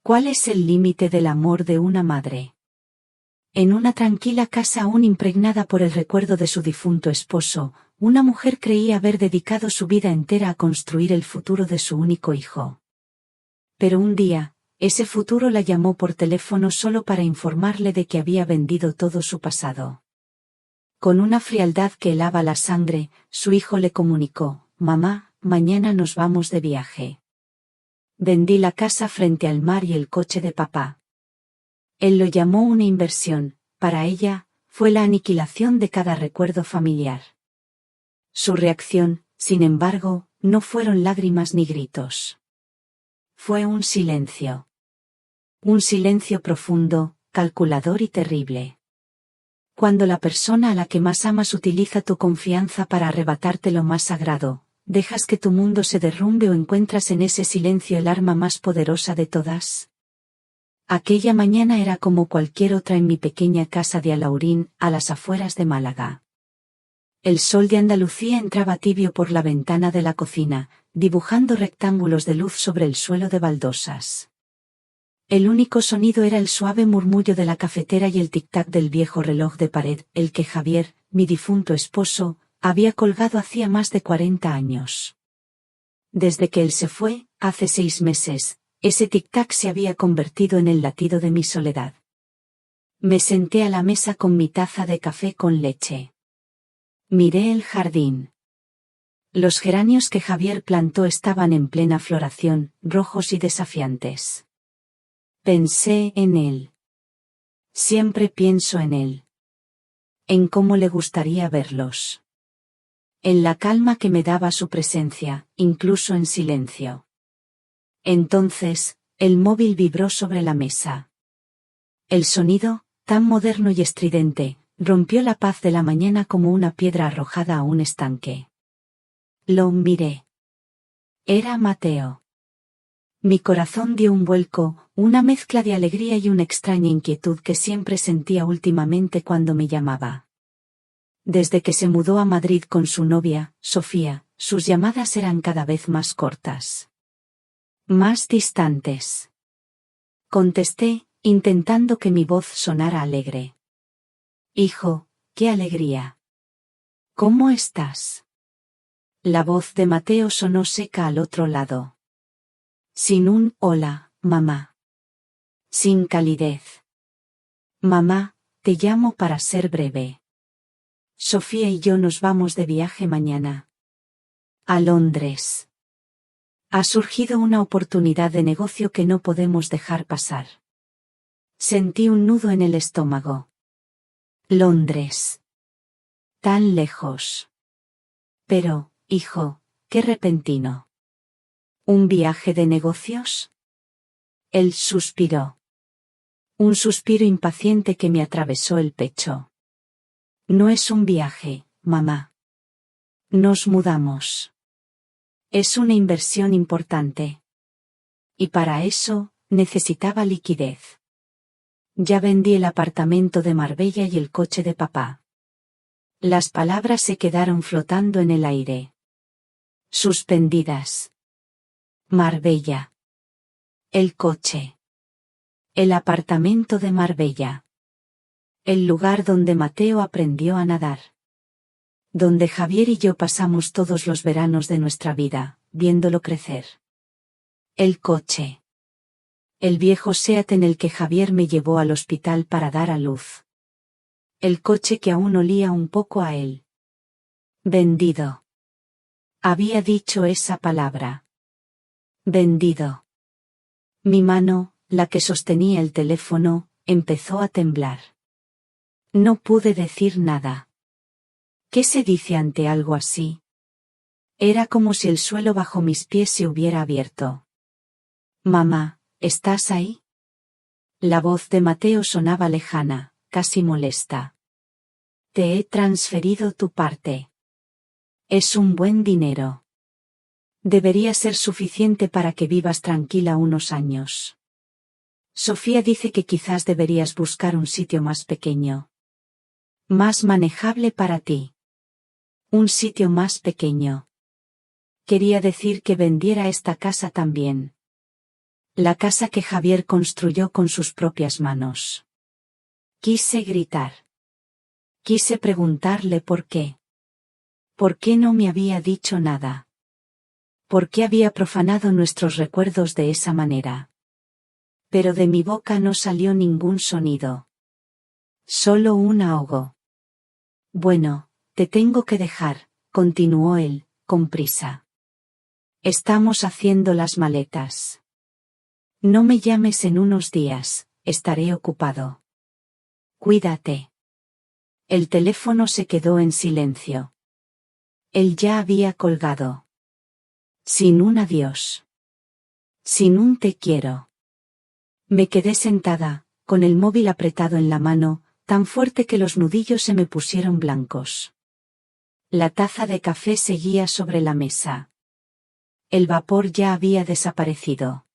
¿Cuál es el límite del amor de una madre? En una tranquila casa aún impregnada por el recuerdo de su difunto esposo, una mujer creía haber dedicado su vida entera a construir el futuro de su único hijo. Pero un día, ese futuro la llamó por teléfono solo para informarle de que había vendido todo su pasado. Con una frialdad que helaba la sangre, su hijo le comunicó: «Mamá, mañana nos vamos de viaje. Vendí la casa frente al mar y el coche de papá». Él lo llamó una inversión; para ella, fue la aniquilación de cada recuerdo familiar. Su reacción, sin embargo, no fueron lágrimas ni gritos. Fue un silencio. Un silencio profundo, calculador y terrible. Cuando la persona a la que más amas utiliza tu confianza para arrebatarte lo más sagrado, ¿dejas que tu mundo se derrumbe o encuentras en ese silencio el arma más poderosa de todas? Aquella mañana era como cualquier otra en mi pequeña casa de Alhaurín, a las afueras de Málaga. El sol de Andalucía entraba tibio por la ventana de la cocina, dibujando rectángulos de luz sobre el suelo de baldosas. El único sonido era el suave murmullo de la cafetera y el tic-tac del viejo reloj de pared, el que Javier, mi difunto esposo, había colgado hacía más de 40 años. Desde que él se fue, hace 6 meses, ese tic-tac se había convertido en el latido de mi soledad. Me senté a la mesa con mi taza de café con leche. Miré el jardín. Los geranios que Javier plantó estaban en plena floración, rojos y desafiantes. Pensé en él. Siempre pienso en él. En cómo le gustaría verlos. En la calma que me daba su presencia, incluso en silencio. Entonces, el móvil vibró sobre la mesa. El sonido, tan moderno y estridente, rompió la paz de la mañana como una piedra arrojada a un estanque. Lo miré. Era Mateo. Mi corazón dio un vuelco, una mezcla de alegría y una extraña inquietud que siempre sentía últimamente cuando me llamaba. Desde que se mudó a Madrid con su novia, Sofía, sus llamadas eran cada vez más cortas. Más distantes. Contesté, intentando que mi voz sonara alegre. «Hijo, qué alegría. ¿Cómo estás?» La voz de Mateo sonó seca al otro lado. Sin un «hola, mamá». Sin calidez. «Mamá, te llamo para ser breve. Sofía y yo nos vamos de viaje mañana. A Londres. Ha surgido una oportunidad de negocio que no podemos dejar pasar». Sentí un nudo en el estómago. Londres. Tan lejos. Pero, hijo, qué repentino. ¿Un viaje de negocios? Él suspiró. Un suspiro impaciente que me atravesó el pecho. No es un viaje, mamá. Nos mudamos. Es una inversión importante. Y para eso, necesitaba liquidez. Ya vendí el apartamento de Marbella y el coche de papá. Las palabras se quedaron flotando en el aire. Suspendidas. Marbella. El coche. El apartamento de Marbella. El lugar donde Mateo aprendió a nadar. Donde Javier y yo pasamos todos los veranos de nuestra vida, viéndolo crecer. El coche. El viejo Seat en el que Javier me llevó al hospital para dar a luz. El coche que aún olía un poco a él. Vendido. Había dicho esa palabra. Vendido. Mi mano, la que sostenía el teléfono, empezó a temblar. No pude decir nada. ¿Qué se dice ante algo así? Era como si el suelo bajo mis pies se hubiera abierto. Mamá, ¿estás ahí? La voz de Mateo sonaba lejana, casi molesta. Te he transferido tu parte. Es un buen dinero. Debería ser suficiente para que vivas tranquila unos años. Sofía dice que quizás deberías buscar un sitio más pequeño. Más manejable para ti. Un sitio más pequeño. Quería decir que vendiera esta casa también. La casa que Javier construyó con sus propias manos. Quise gritar. Quise preguntarle por qué. ¿Por qué no me había dicho nada? ¿Por qué había profanado nuestros recuerdos de esa manera? Pero de mi boca no salió ningún sonido. Solo un ahogo. Bueno, te tengo que dejar, continuó él, con prisa. Estamos haciendo las maletas. No me llames en unos días, estaré ocupado. Cuídate. El teléfono se quedó en silencio. Él ya había colgado. Sin un adiós. Sin un te quiero. Me quedé sentada, con el móvil apretado en la mano, tan fuerte que los nudillos se me pusieron blancos. La taza de café seguía sobre la mesa. El vapor ya había desaparecido.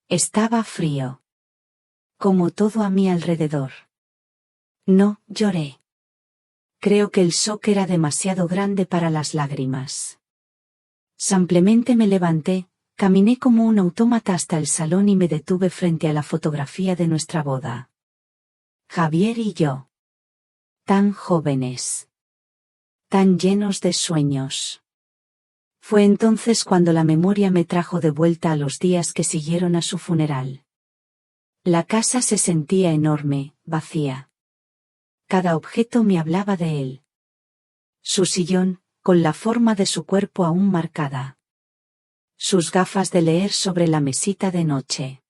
Estaba frío. Como todo a mi alrededor. No, lloré. Creo que el shock era demasiado grande para las lágrimas. Simplemente me levanté, caminé como un autómata hasta el salón y me detuve frente a la fotografía de nuestra boda. Javier y yo. Tan jóvenes. Tan llenos de sueños. Fue entonces cuando la memoria me trajo de vuelta a los días que siguieron a su funeral. La casa se sentía enorme, vacía. Cada objeto me hablaba de él. Su sillón, con la forma de su cuerpo aún marcada. Sus gafas de leer sobre la mesita de noche.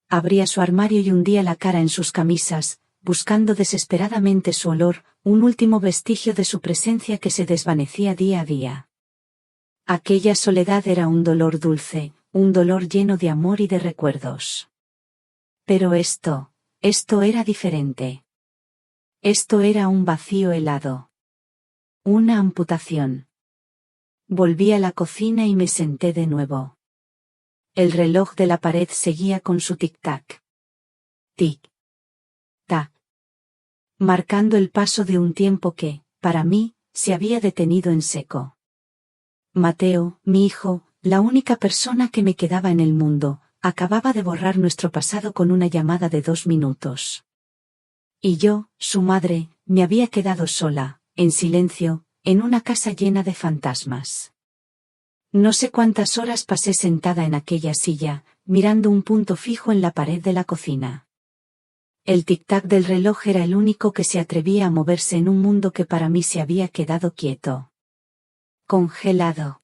Abría su armario y hundía la cara en sus camisas, buscando desesperadamente su olor, un último vestigio de su presencia que se desvanecía día a día. Aquella soledad era un dolor dulce, un dolor lleno de amor y de recuerdos. Pero esto era diferente. Esto era un vacío helado. Una amputación. Volví a la cocina y me senté de nuevo. El reloj de la pared seguía con su tic-tac. Tic-tac. Marcando el paso de un tiempo que, para mí, se había detenido en seco. Mateo, mi hijo, la única persona que me quedaba en el mundo, acababa de borrar nuestro pasado con una llamada de 2 minutos. Y yo, su madre, me había quedado sola, en silencio, en una casa llena de fantasmas. No sé cuántas horas pasé sentada en aquella silla, mirando un punto fijo en la pared de la cocina. El tic-tac del reloj era el único que se atrevía a moverse en un mundo que para mí se había quedado quieto. Congelado.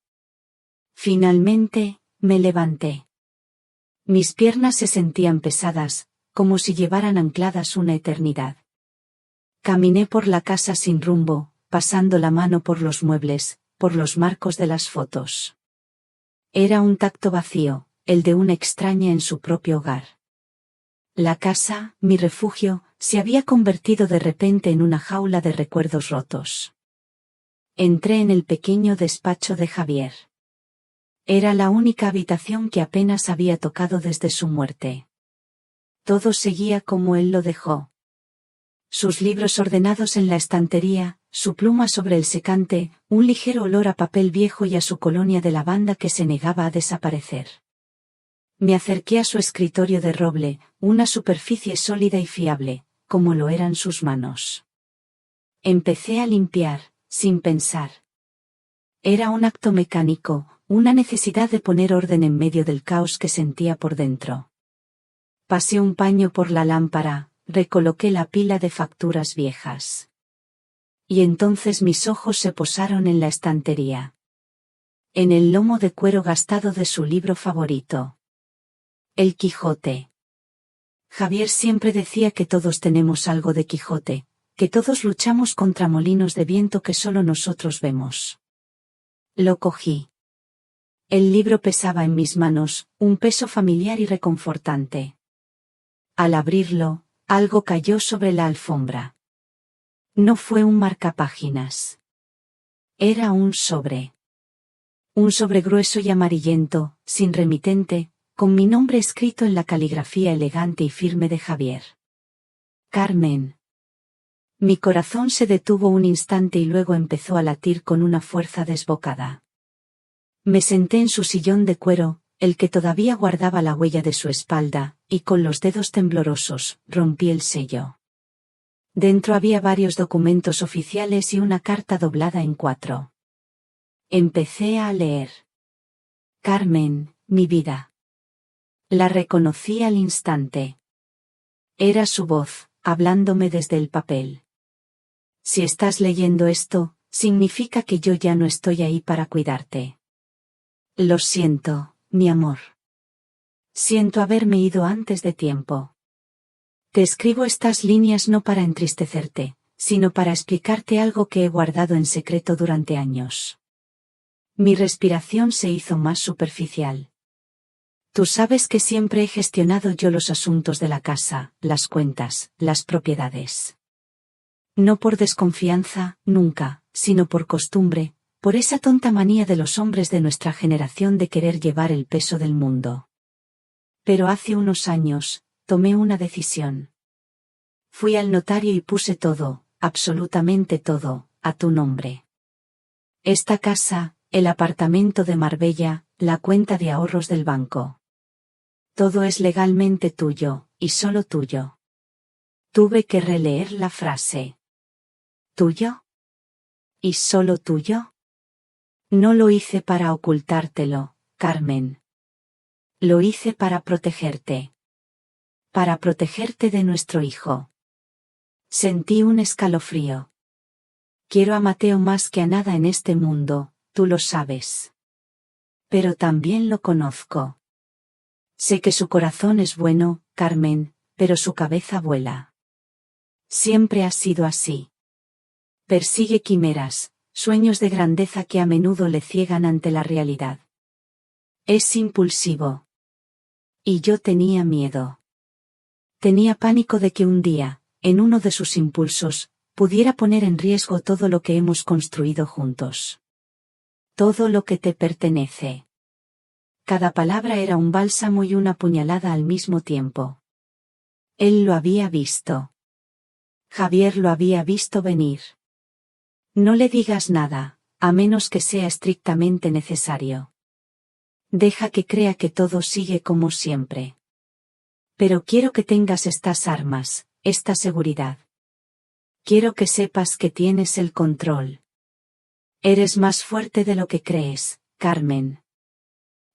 Finalmente, me levanté. Mis piernas se sentían pesadas, como si llevaran ancladas una eternidad. Caminé por la casa sin rumbo, pasando la mano por los muebles, por los marcos de las fotos. Era un tacto vacío, el de una extraña en su propio hogar. La casa, mi refugio, se había convertido de repente en una jaula de recuerdos rotos. Entré en el pequeño despacho de Javier. Era la única habitación que apenas había tocado desde su muerte. Todo seguía como él lo dejó. Sus libros ordenados en la estantería, su pluma sobre el secante, un ligero olor a papel viejo y a su colonia de lavanda que se negaba a desaparecer. Me acerqué a su escritorio de roble, una superficie sólida y fiable, como lo eran sus manos. Empecé a limpiar, sin pensar. Era un acto mecánico, una necesidad de poner orden en medio del caos que sentía por dentro. Pasé un paño por la lámpara, recoloqué la pila de facturas viejas. Y entonces mis ojos se posaron en la estantería. En el lomo de cuero gastado de su libro favorito. El Quijote. Javier siempre decía que todos tenemos algo de Quijote, que todos luchamos contra molinos de viento que solo nosotros vemos. Lo cogí. El libro pesaba en mis manos, un peso familiar y reconfortante. Al abrirlo, algo cayó sobre la alfombra. No fue un marcapáginas. Era un sobre. Un sobre grueso y amarillento, sin remitente, con mi nombre escrito en la caligrafía elegante y firme de Javier. Carmen. Mi corazón se detuvo un instante y luego empezó a latir con una fuerza desbocada. Me senté en su sillón de cuero, el que todavía guardaba la huella de su espalda, y con los dedos temblorosos, rompí el sello. Dentro había varios documentos oficiales y una carta doblada en 4. Empecé a leer. Carmen, mi vida. La reconocí al instante. Era su voz, hablándome desde el papel. Si estás leyendo esto, significa que yo ya no estoy ahí para cuidarte. Lo siento, mi amor. Siento haberme ido antes de tiempo. Te escribo estas líneas no para entristecerte, sino para explicarte algo que he guardado en secreto durante años. Mi respiración se hizo más superficial. Tú sabes que siempre he gestionado yo los asuntos de la casa, las cuentas, las propiedades. No por desconfianza, nunca, sino por costumbre, por esa tonta manía de los hombres de nuestra generación de querer llevar el peso del mundo. Pero hace unos años, tomé una decisión. Fui al notario y puse todo, absolutamente todo, a tu nombre. Esta casa, el apartamento de Marbella, la cuenta de ahorros del banco. Todo es legalmente tuyo, y solo tuyo. Tuve que releer la frase. ¿Tuyo? ¿Y solo tuyo? No lo hice para ocultártelo, Carmen. Lo hice para protegerte. Para protegerte de nuestro hijo. Sentí un escalofrío. Quiero a Mateo más que a nada en este mundo, tú lo sabes. Pero también lo conozco. Sé que su corazón es bueno, Carmen, pero su cabeza vuela. Siempre ha sido así. Persigue quimeras, sueños de grandeza que a menudo le ciegan ante la realidad. Es impulsivo. Y yo tenía miedo. Tenía pánico de que un día, en uno de sus impulsos, pudiera poner en riesgo todo lo que hemos construido juntos. Todo lo que te pertenece. Cada palabra era un bálsamo y una puñalada al mismo tiempo. Él lo había visto. Javier lo había visto venir. No le digas nada, a menos que sea estrictamente necesario. Deja que crea que todo sigue como siempre. Pero quiero que tengas estas armas, esta seguridad. Quiero que sepas que tienes el control. Eres más fuerte de lo que crees, Carmen.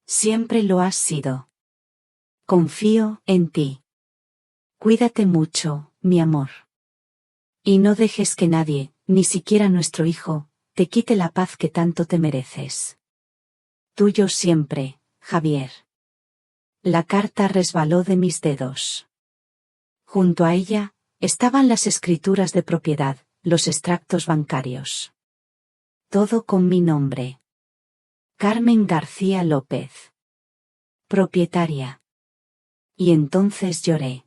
Siempre lo has sido. Confío en ti. Cuídate mucho, mi amor. Y no dejes que nadie, ni siquiera nuestro hijo, te quite la paz que tanto te mereces. Tuyo siempre, Javier. La carta resbaló de mis dedos. Junto a ella, estaban las escrituras de propiedad, los extractos bancarios. Todo con mi nombre. Carmen García López. Propietaria. Y entonces lloré.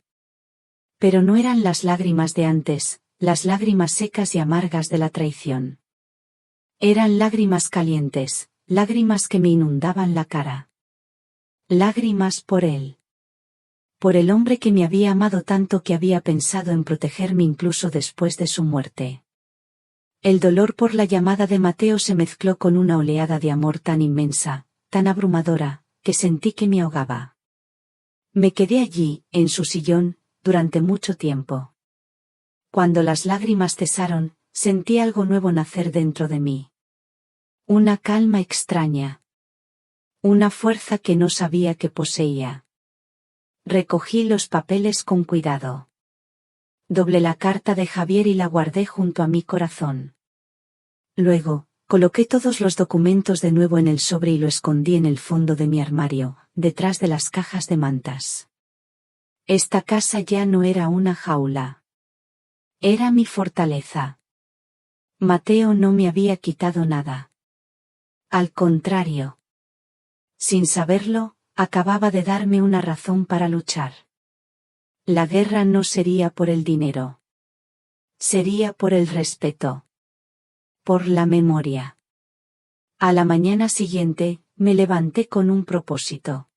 Pero no eran las lágrimas de antes, las lágrimas secas y amargas de la traición. Eran lágrimas calientes, lágrimas que me inundaban la cara. Lágrimas por él. Por el hombre que me había amado tanto que había pensado en protegerme incluso después de su muerte. El dolor por la llamada de Mateo se mezcló con una oleada de amor tan inmensa, tan abrumadora, que sentí que me ahogaba. Me quedé allí, en su sillón, durante mucho tiempo. Cuando las lágrimas cesaron, sentí algo nuevo nacer dentro de mí. Una calma extraña. Una fuerza que no sabía que poseía. Recogí los papeles con cuidado. Doblé la carta de Javier y la guardé junto a mi corazón. Luego, coloqué todos los documentos de nuevo en el sobre y lo escondí en el fondo de mi armario, detrás de las cajas de mantas. Esta casa ya no era una jaula. Era mi fortaleza. Mateo no me había quitado nada. Al contrario. Sin saberlo, acababa de darme una razón para luchar. La guerra no sería por el dinero. Sería por el respeto. Por la memoria. A la mañana siguiente, me levanté con un propósito.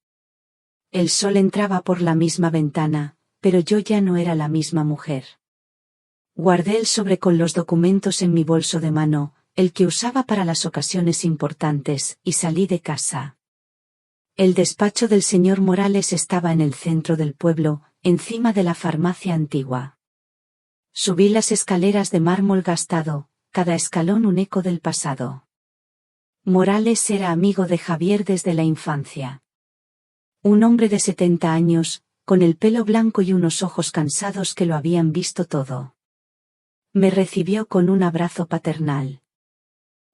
El sol entraba por la misma ventana, pero yo ya no era la misma mujer. Guardé el sobre con los documentos en mi bolso de mano, el que usaba para las ocasiones importantes, y salí de casa. El despacho del señor Morales estaba en el centro del pueblo, encima de la farmacia antigua. Subí las escaleras de mármol gastado, cada escalón un eco del pasado. Morales era amigo de Javier desde la infancia. Un hombre de 70 años, con el pelo blanco y unos ojos cansados que lo habían visto todo. Me recibió con un abrazo paternal.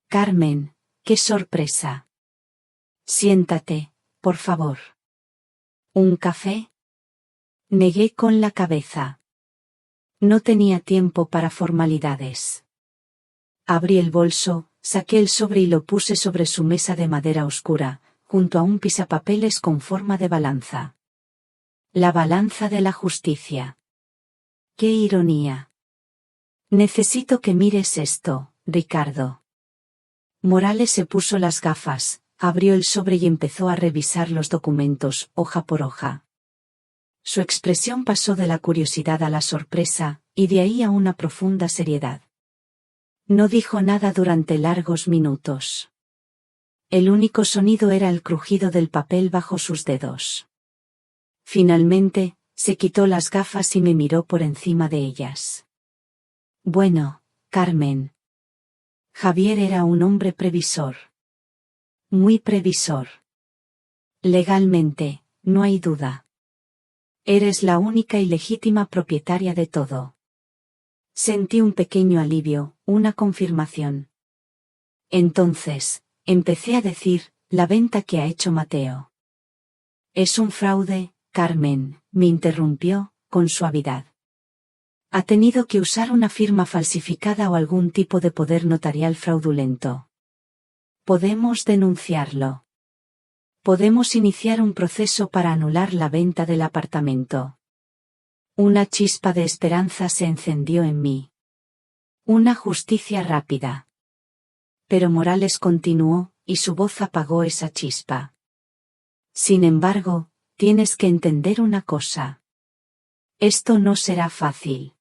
Carmen, qué sorpresa. Siéntate, por favor. ¿Un café? Negué con la cabeza. No tenía tiempo para formalidades. Abrí el bolso, saqué el sobre y lo puse sobre su mesa de madera oscura, junto a un pisapapeles con forma de balanza. La balanza de la justicia. ¡Qué ironía! Necesito que mires esto, Ricardo. Morales se puso las gafas, abrió el sobre y empezó a revisar los documentos, hoja por hoja. Su expresión pasó de la curiosidad a la sorpresa, y de ahí a una profunda seriedad. No dijo nada durante largos minutos. El único sonido era el crujido del papel bajo sus dedos. Finalmente, se quitó las gafas y me miró por encima de ellas. Bueno, Carmen. Javier era un hombre previsor. Muy previsor. Legalmente, no hay duda. Eres la única y legítima propietaria de todo. Sentí un pequeño alivio, una confirmación. Entonces, empecé a decir, la venta que ha hecho Mateo. Es un fraude, Carmen, me interrumpió, con suavidad. Ha tenido que usar una firma falsificada o algún tipo de poder notarial fraudulento. Podemos denunciarlo. Podemos iniciar un proceso para anular la venta del apartamento. Una chispa de esperanza se encendió en mí. Una justicia rápida. Pero Morales continuó, y su voz apagó esa chispa. Sin embargo, tienes que entender una cosa. Esto no será fácil.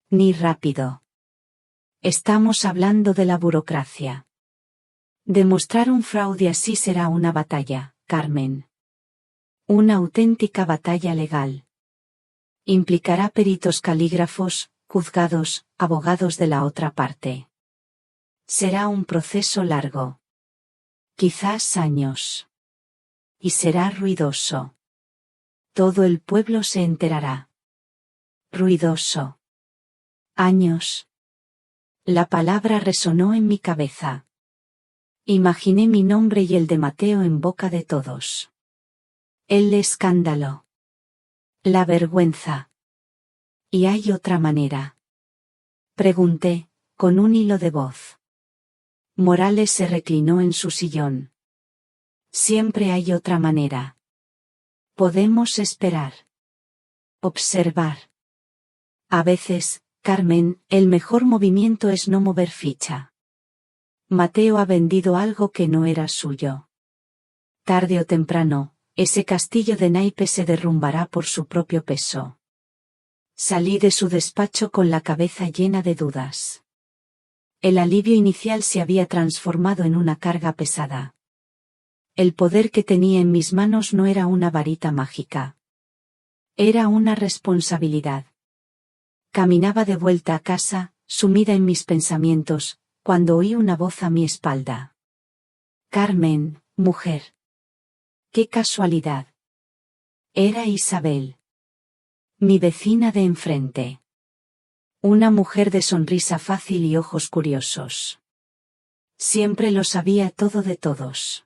Ni rápido. Estamos hablando de la burocracia. Demostrar un fraude así será una batalla, Carmen. Una auténtica batalla legal. Implicará peritos calígrafos, juzgados, abogados de la otra parte. Será un proceso largo. Quizás años. Y será ruidoso. Todo el pueblo se enterará. Ruidoso. Años. La palabra resonó en mi cabeza. Imaginé mi nombre y el de Mateo en boca de todos. El escándalo. La vergüenza. ¿Y hay otra manera? Pregunté, con un hilo de voz. Morales se reclinó en su sillón. Siempre hay otra manera. Podemos esperar. Observar. A veces, Carmen, el mejor movimiento es no mover ficha. Mateo ha vendido algo que no era suyo. Tarde o temprano, ese castillo de naipes se derrumbará por su propio peso. Salí de su despacho con la cabeza llena de dudas. El alivio inicial se había transformado en una carga pesada. El poder que tenía en mis manos no era una varita mágica. Era una responsabilidad. Caminaba de vuelta a casa, sumida en mis pensamientos, cuando oí una voz a mi espalda. Carmen, mujer. ¡Qué casualidad! Era Isabel. Mi vecina de enfrente. Una mujer de sonrisa fácil y ojos curiosos. Siempre lo sabía todo de todos.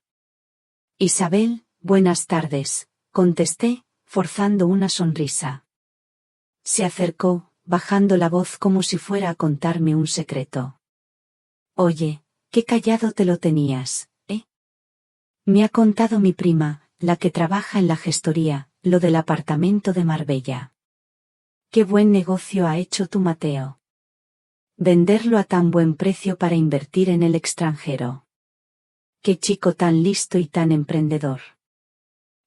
Isabel, buenas tardes, contesté, forzando una sonrisa. Se acercó, bajando la voz como si fuera a contarme un secreto. Oye, qué callado te lo tenías, ¿eh? Me ha contado mi prima, la que trabaja en la gestoría, lo del apartamento de Marbella. Qué buen negocio ha hecho tu Mateo. Venderlo a tan buen precio para invertir en el extranjero. Qué chico tan listo y tan emprendedor.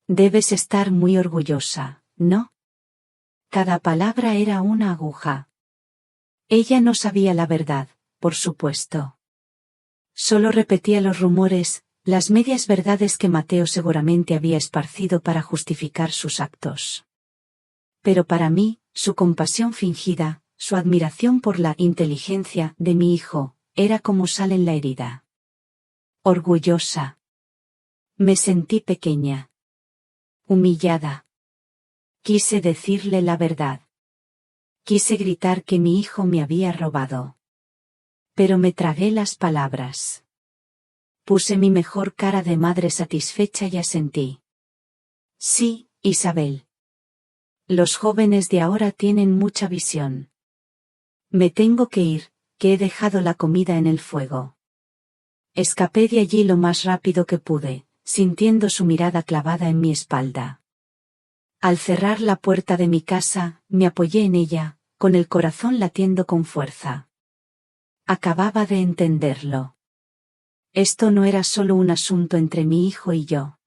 Debes estar muy orgullosa, ¿no? Cada palabra era una aguja. Ella no sabía la verdad, por supuesto. Solo repetía los rumores, las medias verdades que Mateo seguramente había esparcido para justificar sus actos. Pero para mí, su compasión fingida, su admiración por la inteligencia de mi hijo, era como sal en la herida. Orgullosa. Me sentí pequeña. Humillada. Quise decirle la verdad. Quise gritar que mi hijo me había robado. Pero me tragué las palabras. Puse mi mejor cara de madre satisfecha y asentí. Sí, Isabel. Los jóvenes de ahora tienen mucha visión. Me tengo que ir, que he dejado la comida en el fuego. Escapé de allí lo más rápido que pude, sintiendo su mirada clavada en mi espalda. Al cerrar la puerta de mi casa, me apoyé en ella, con el corazón latiendo con fuerza. Acababa de entenderlo. Esto no era solo un asunto entre mi hijo y yo.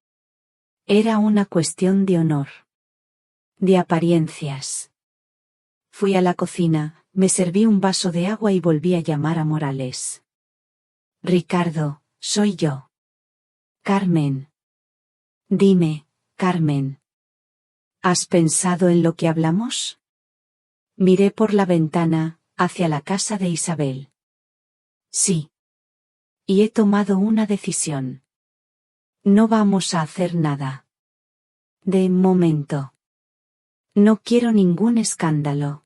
Era una cuestión de honor. De apariencias. Fui a la cocina, me serví un vaso de agua y volví a llamar a Morales. Ricardo, soy yo. Carmen. Dime, Carmen. ¿Has pensado en lo que hablamos? Miré por la ventana, hacia la casa de Isabel. Sí. Y he tomado una decisión. No vamos a hacer nada. De momento. No quiero ningún escándalo.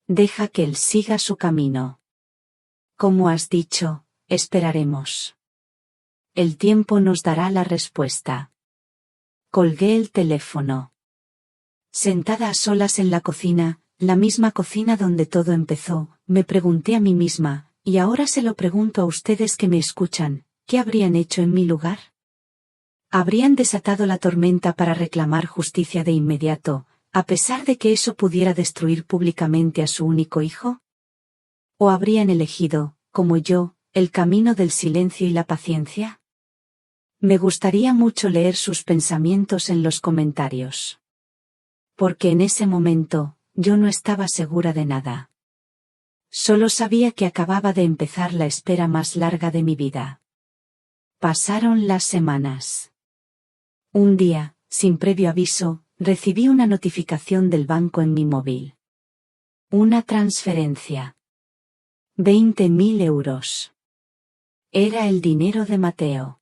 Deja que él siga su camino. Como has dicho, esperaremos. El tiempo nos dará la respuesta. Colgué el teléfono. Sentada a solas en la cocina, la misma cocina donde todo empezó, me pregunté a mí misma, y ahora se lo pregunto a ustedes que me escuchan, ¿qué habrían hecho en mi lugar? ¿Habrían desatado la tormenta para reclamar justicia de inmediato, a pesar de que eso pudiera destruir públicamente a su único hijo? ¿O habrían elegido, como yo, el camino del silencio y la paciencia? Me gustaría mucho leer sus pensamientos en los comentarios. Porque en ese momento, yo no estaba segura de nada. Solo sabía que acababa de empezar la espera más larga de mi vida. Pasaron las semanas. Un día, sin previo aviso, recibí una notificación del banco en mi móvil. Una transferencia. 20.000 euros. Era el dinero de Mateo.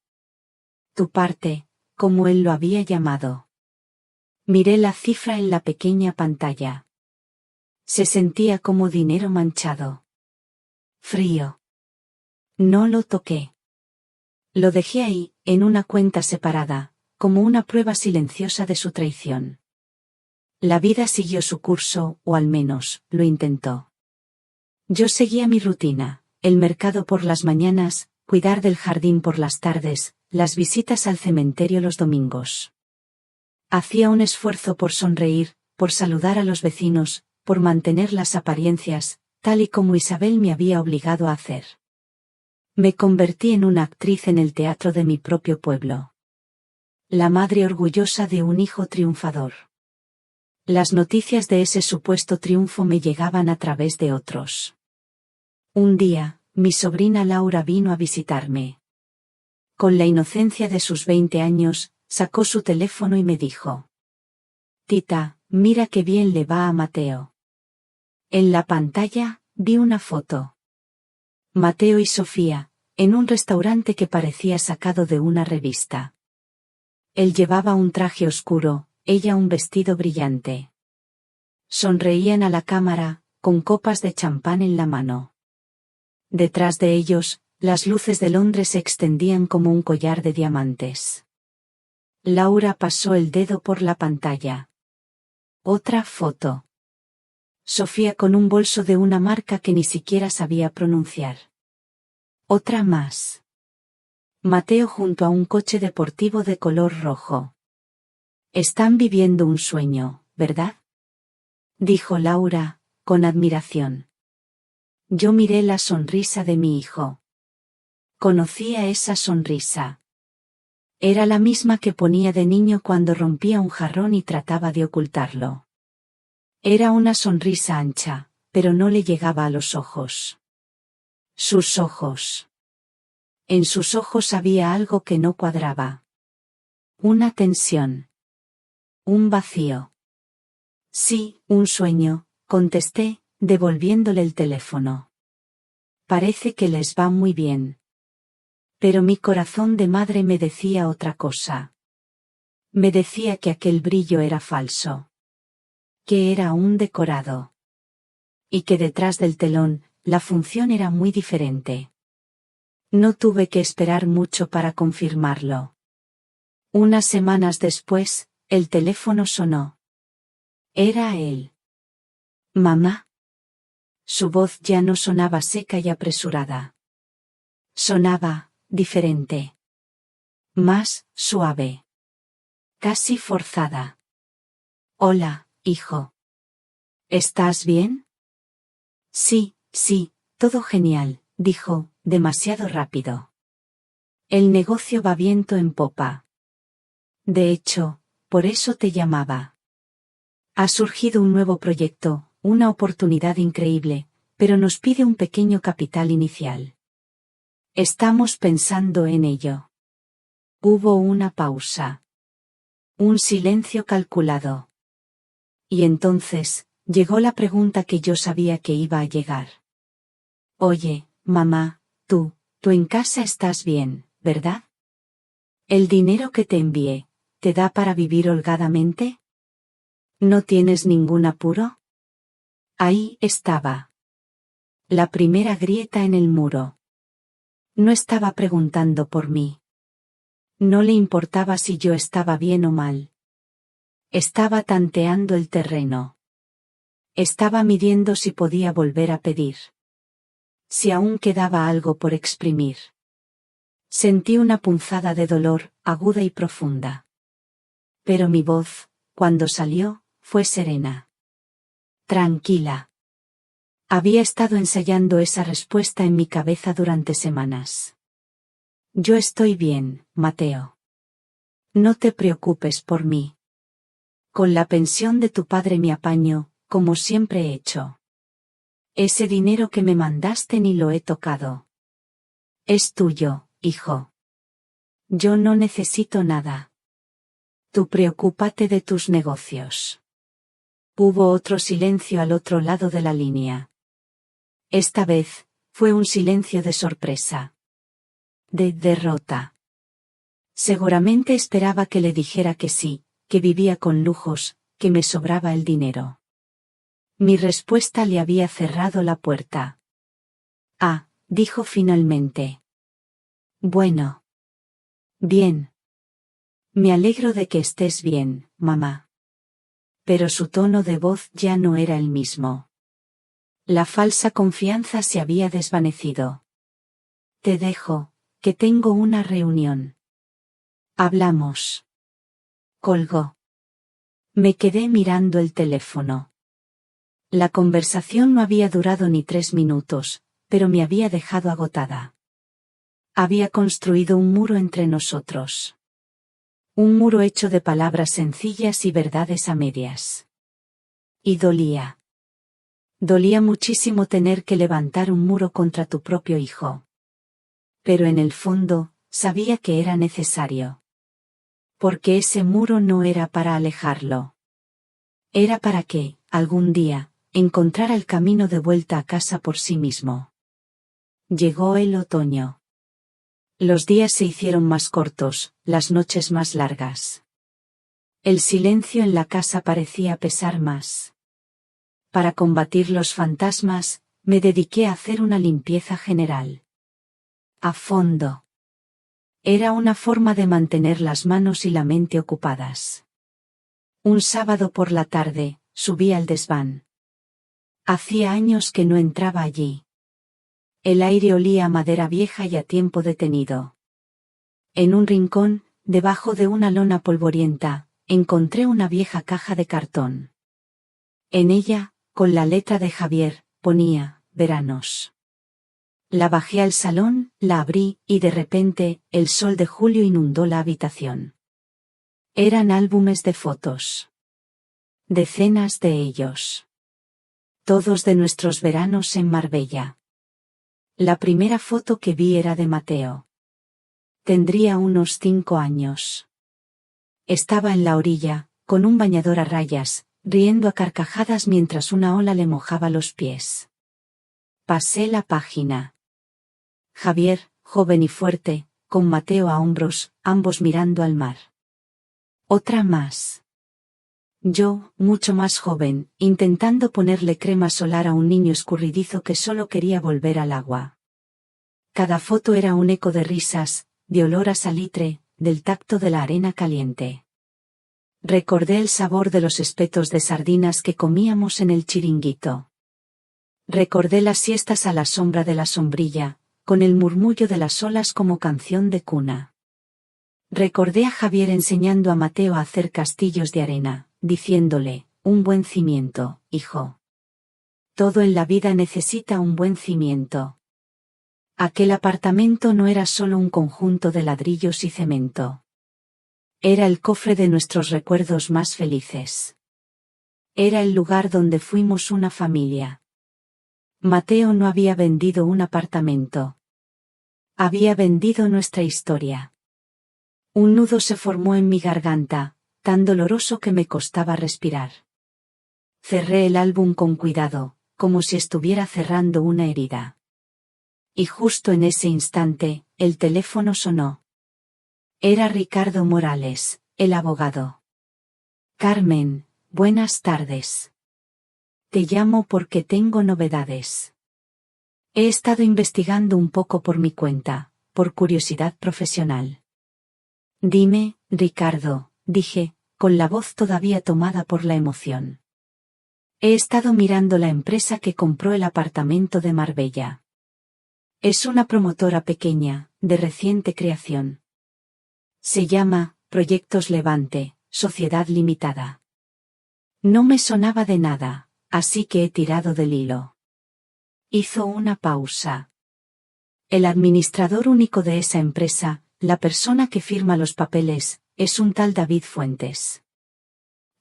Tu parte, como él lo había llamado. Miré la cifra en la pequeña pantalla. Se sentía como dinero manchado. Frío. No lo toqué. Lo dejé ahí, en una cuenta separada, como una prueba silenciosa de su traición. La vida siguió su curso, o al menos, lo intentó. Yo seguía mi rutina, el mercado por las mañanas, cuidar del jardín por las tardes, las visitas al cementerio los domingos. Hacía un esfuerzo por sonreír, por saludar a los vecinos, por mantener las apariencias, tal y como Isabel me había obligado a hacer. Me convertí en una actriz en el teatro de mi propio pueblo. La madre orgullosa de un hijo triunfador. Las noticias de ese supuesto triunfo me llegaban a través de otros. Un día, mi sobrina Laura vino a visitarme. Con la inocencia de sus 20 años, sacó su teléfono y me dijo: Tita, mira qué bien le va a Mateo. En la pantalla, vi una foto. Mateo y Sofía, en un restaurante que parecía sacado de una revista. Él llevaba un traje oscuro, ella un vestido brillante. Sonreían a la cámara, con copas de champán en la mano. Detrás de ellos, las luces de Londres se extendían como un collar de diamantes. Laura pasó el dedo por la pantalla. Otra foto. Sofía con un bolso de una marca que ni siquiera sabía pronunciar. Otra más. Mateo junto a un coche deportivo de color rojo. Están viviendo un sueño, ¿verdad? Dijo Laura, con admiración. Yo miré la sonrisa de mi hijo. Conocía esa sonrisa. Era la misma que ponía de niño cuando rompía un jarrón y trataba de ocultarlo. Era una sonrisa ancha, pero no le llegaba a los ojos. Sus ojos. En sus ojos había algo que no cuadraba. Una tensión. Un vacío. Sí, un sueño, contesté, devolviéndole el teléfono. Parece que les va muy bien. Pero mi corazón de madre me decía otra cosa. Me decía que aquel brillo era falso. Que era un decorado. Y que detrás del telón, la función era muy diferente. No tuve que esperar mucho para confirmarlo. Unas semanas después, el teléfono sonó. Era él. ¿Mamá? Su voz ya no sonaba seca y apresurada. Sonaba, diferente. Más, suave. Casi forzada. Hola, hijo. ¿Estás bien? Sí, todo genial, dijo, demasiado rápido. El negocio va viento en popa. De hecho, por eso te llamaba. Ha surgido un nuevo proyecto, una oportunidad increíble, pero nos pide un pequeño capital inicial. Estamos pensando en ello. Hubo una pausa. Un silencio calculado. Y entonces, llegó la pregunta que yo sabía que iba a llegar. Oye, mamá, tú en casa estás bien, ¿verdad? ¿El dinero que te envié, te da para vivir holgadamente? ¿No tienes ningún apuro? Ahí estaba. La primera grieta en el muro. No estaba preguntando por mí. No le importaba si yo estaba bien o mal. Estaba tanteando el terreno. Estaba midiendo si podía volver a pedir. Si aún quedaba algo por exprimir. Sentí una punzada de dolor, aguda y profunda. Pero mi voz, cuando salió, fue serena. Tranquila. Había estado ensayando esa respuesta en mi cabeza durante semanas. Yo estoy bien, Mateo. No te preocupes por mí. Con la pensión de tu padre me apaño, como siempre he hecho. Ese dinero que me mandaste ni lo he tocado. Es tuyo, hijo. Yo no necesito nada. Tú preocúpate de tus negocios. Hubo otro silencio al otro lado de la línea. Esta vez, fue un silencio de sorpresa. De derrota. Seguramente esperaba que le dijera que sí, que vivía con lujos, que me sobraba el dinero. Mi respuesta le había cerrado la puerta. Ah, dijo finalmente. Bueno. Bien. Me alegro de que estés bien, mamá. Pero su tono de voz ya no era el mismo. La falsa confianza se había desvanecido. Te dejo, que tengo una reunión. Hablamos. Colgó. Me quedé mirando el teléfono. La conversación no había durado ni 3 minutos, pero me había dejado agotada. Había construido un muro entre nosotros. Un muro hecho de palabras sencillas y verdades a medias. Y dolía. Dolía muchísimo tener que levantar un muro contra tu propio hijo. Pero en el fondo, sabía que era necesario. Porque ese muro no era para alejarlo. Era para que, algún día, encontrara el camino de vuelta a casa por sí mismo. Llegó el otoño. Los días se hicieron más cortos, las noches más largas. El silencio en la casa parecía pesar más. Para combatir los fantasmas, me dediqué a hacer una limpieza general. A fondo. Era una forma de mantener las manos y la mente ocupadas. Un sábado por la tarde, subí al desván. Hacía años que no entraba allí. El aire olía a madera vieja y a tiempo detenido. En un rincón, debajo de una lona polvorienta, encontré una vieja caja de cartón. En ella, con la letra de Javier, ponía, veranos. La bajé al salón, la abrí, y de repente, el sol de julio inundó la habitación. Eran álbumes de fotos. Decenas de ellos. Todos de nuestros veranos en Marbella. La primera foto que vi era de Mateo. Tendría unos 5 años. Estaba en la orilla, con un bañador a rayas, riendo a carcajadas mientras una ola le mojaba los pies. Pasé la página. Javier, joven y fuerte, con Mateo a hombros, ambos mirando al mar. Otra más. Yo, mucho más joven, intentando ponerle crema solar a un niño escurridizo que solo quería volver al agua. Cada foto era un eco de risas, de olor a salitre, del tacto de la arena caliente. Recordé el sabor de los espetos de sardinas que comíamos en el chiringuito. Recordé las siestas a la sombra de la sombrilla, con el murmullo de las olas como canción de cuna. Recordé a Javier enseñando a Mateo a hacer castillos de arena, diciéndole, un buen cimiento, hijo. Todo en la vida necesita un buen cimiento. Aquel apartamento no era solo un conjunto de ladrillos y cemento. Era el cofre de nuestros recuerdos más felices. Era el lugar donde fuimos una familia. Mateo no había vendido un apartamento. Había vendido nuestra historia. Un nudo se formó en mi garganta, tan doloroso que me costaba respirar. Cerré el álbum con cuidado, como si estuviera cerrando una herida. Y justo en ese instante, el teléfono sonó. Era Ricardo Morales, el abogado. Carmen, buenas tardes. Te llamo porque tengo novedades. He estado investigando un poco por mi cuenta, por curiosidad profesional. Dime, Ricardo, dije, con la voz todavía tomada por la emoción. He estado mirando la empresa que compró el apartamento de Marbella. Es una promotora pequeña, de reciente creación. Se llama Proyectos Levante, Sociedad Limitada. No me sonaba de nada, así que he tirado del hilo. Hizo una pausa. El administrador único de esa empresa, la persona que firma los papeles, es un tal David Fuentes.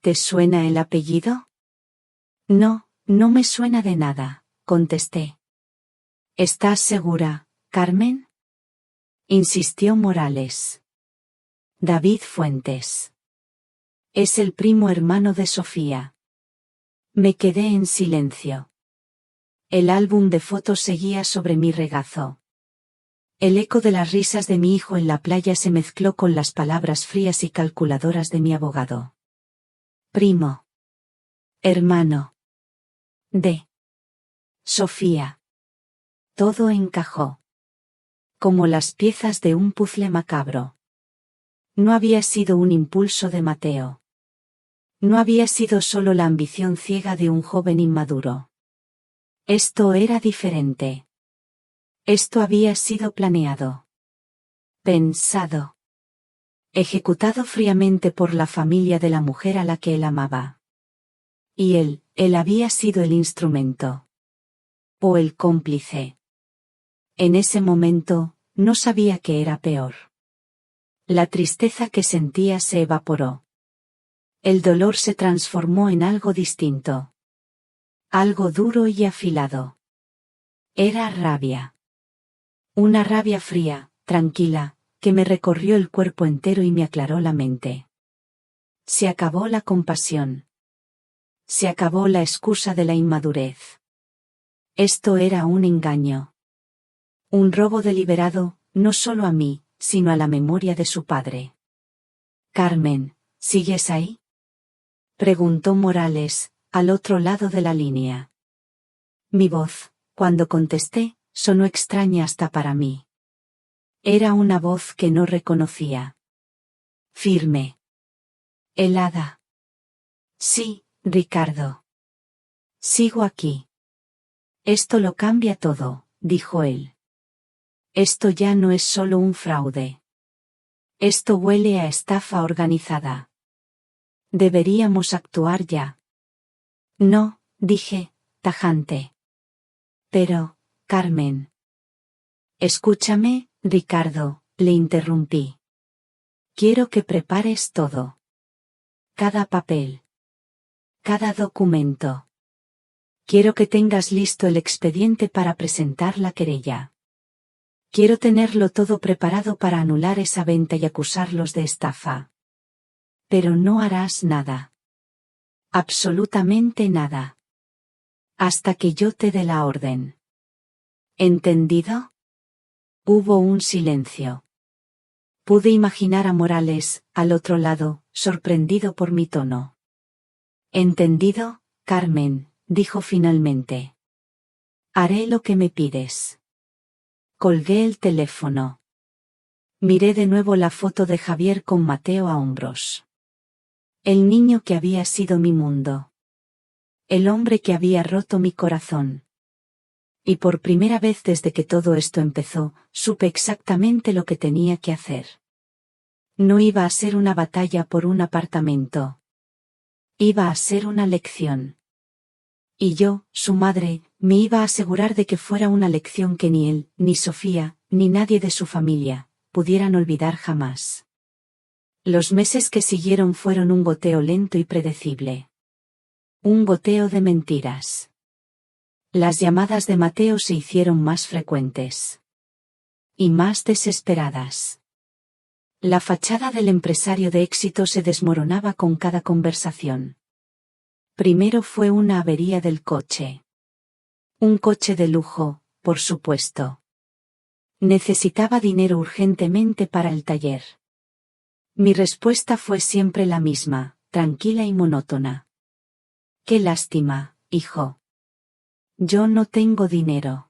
¿Te suena el apellido? No, no me suena de nada, contesté. ¿Estás segura, Carmen? Insistió Morales. David Fuentes. Es el primo hermano de Sofía. Me quedé en silencio. El álbum de fotos seguía sobre mi regazo. El eco de las risas de mi hijo en la playa se mezcló con las palabras frías y calculadoras de mi abogado. Primo. Hermano. De. Sofía. Todo encajó. Como las piezas de un puzzle macabro. No había sido un impulso de Mateo. No había sido solo la ambición ciega de un joven inmaduro. Esto era diferente. Esto había sido planeado. Pensado. Ejecutado fríamente por la familia de la mujer a la que él amaba. Y él había sido el instrumento. O el cómplice. En ese momento, no sabía qué era peor. La tristeza que sentía se evaporó. El dolor se transformó en algo distinto. Algo duro y afilado. Era rabia. Una rabia fría, tranquila, que me recorrió el cuerpo entero y me aclaró la mente. Se acabó la compasión. Se acabó la excusa de la inmadurez. Esto era un engaño. Un robo deliberado, no solo a mí, sino a la memoria de su padre. Carmen, ¿sigues ahí? Preguntó Morales, al otro lado de la línea. Mi voz, cuando contesté, sonó extraña hasta para mí. Era una voz que no reconocía. Firme. Helada. Sí, Ricardo. Sigo aquí. Esto lo cambia todo, dijo él. Esto ya no es solo un fraude. Esto huele a estafa organizada. Deberíamos actuar ya. No, dije, tajante. Pero, Carmen. Escúchame, Ricardo, le interrumpí. Quiero que prepares todo. Cada papel. Cada documento. Quiero que tengas listo el expediente para presentar la querella. Quiero tenerlo todo preparado para anular esa venta y acusarlos de estafa. Pero no harás nada. Absolutamente nada. Hasta que yo te dé la orden. ¿Entendido? Hubo un silencio. Pude imaginar a Morales, al otro lado, sorprendido por mi tono. ¿Entendido, Carmen?, dijo finalmente. Haré lo que me pides. Colgué el teléfono. Miré de nuevo la foto de Javier con Mateo a hombros. El niño que había sido mi mundo. El hombre que había roto mi corazón. Y por primera vez desde que todo esto empezó, supe exactamente lo que tenía que hacer. No iba a ser una batalla por un apartamento. Iba a ser una lección. Y yo, su madre, me iba a asegurar de que fuera una lección que ni él, ni Sofía, ni nadie de su familia, pudieran olvidar jamás. Los meses que siguieron fueron un goteo lento y predecible. Un goteo de mentiras. Las llamadas de Mateo se hicieron más frecuentes. Y más desesperadas. La fachada del empresario de éxito se desmoronaba con cada conversación. Primero fue una avería del coche. Un coche de lujo, por supuesto. Necesitaba dinero urgentemente para el taller. Mi respuesta fue siempre la misma, tranquila y monótona. Qué lástima, hijo. Yo no tengo dinero.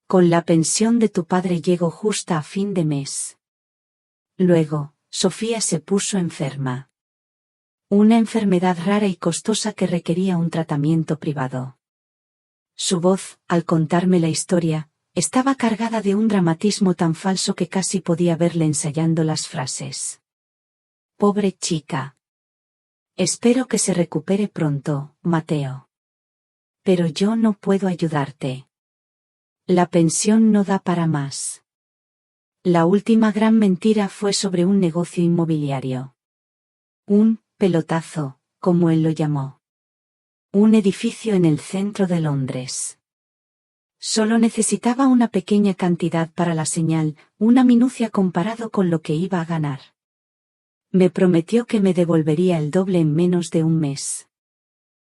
Con la pensión de tu padre llego justa a fin de mes. Luego, Sofía se puso enferma. Una enfermedad rara y costosa que requería un tratamiento privado. Su voz, al contarme la historia, estaba cargada de un dramatismo tan falso que casi podía verle ensayando las frases. Pobre chica. Espero que se recupere pronto, Mateo. Pero yo no puedo ayudarte. La pensión no da para más. La última gran mentira fue sobre un negocio inmobiliario. Un pelotazo, como él lo llamó. Un edificio en el centro de Londres. Solo necesitaba una pequeña cantidad para la señal, una minucia comparado con lo que iba a ganar. Me prometió que me devolvería el doble en menos de un mes.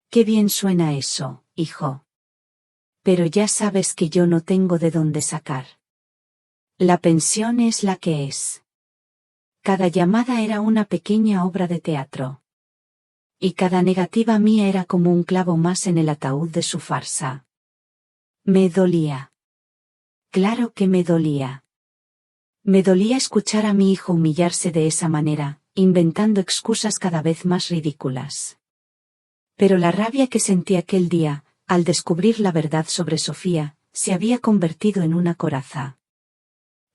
Qué bien suena eso, hijo. Pero ya sabes que yo no tengo de dónde sacar. La pensión es la que es. Cada llamada era una pequeña obra de teatro. Y cada negativa mía era como un clavo más en el ataúd de su farsa. Me dolía. Claro que me dolía. Me dolía escuchar a mi hijo humillarse de esa manera, inventando excusas cada vez más ridículas. Pero la rabia que sentí aquel día, al descubrir la verdad sobre Sofía, se había convertido en una coraza.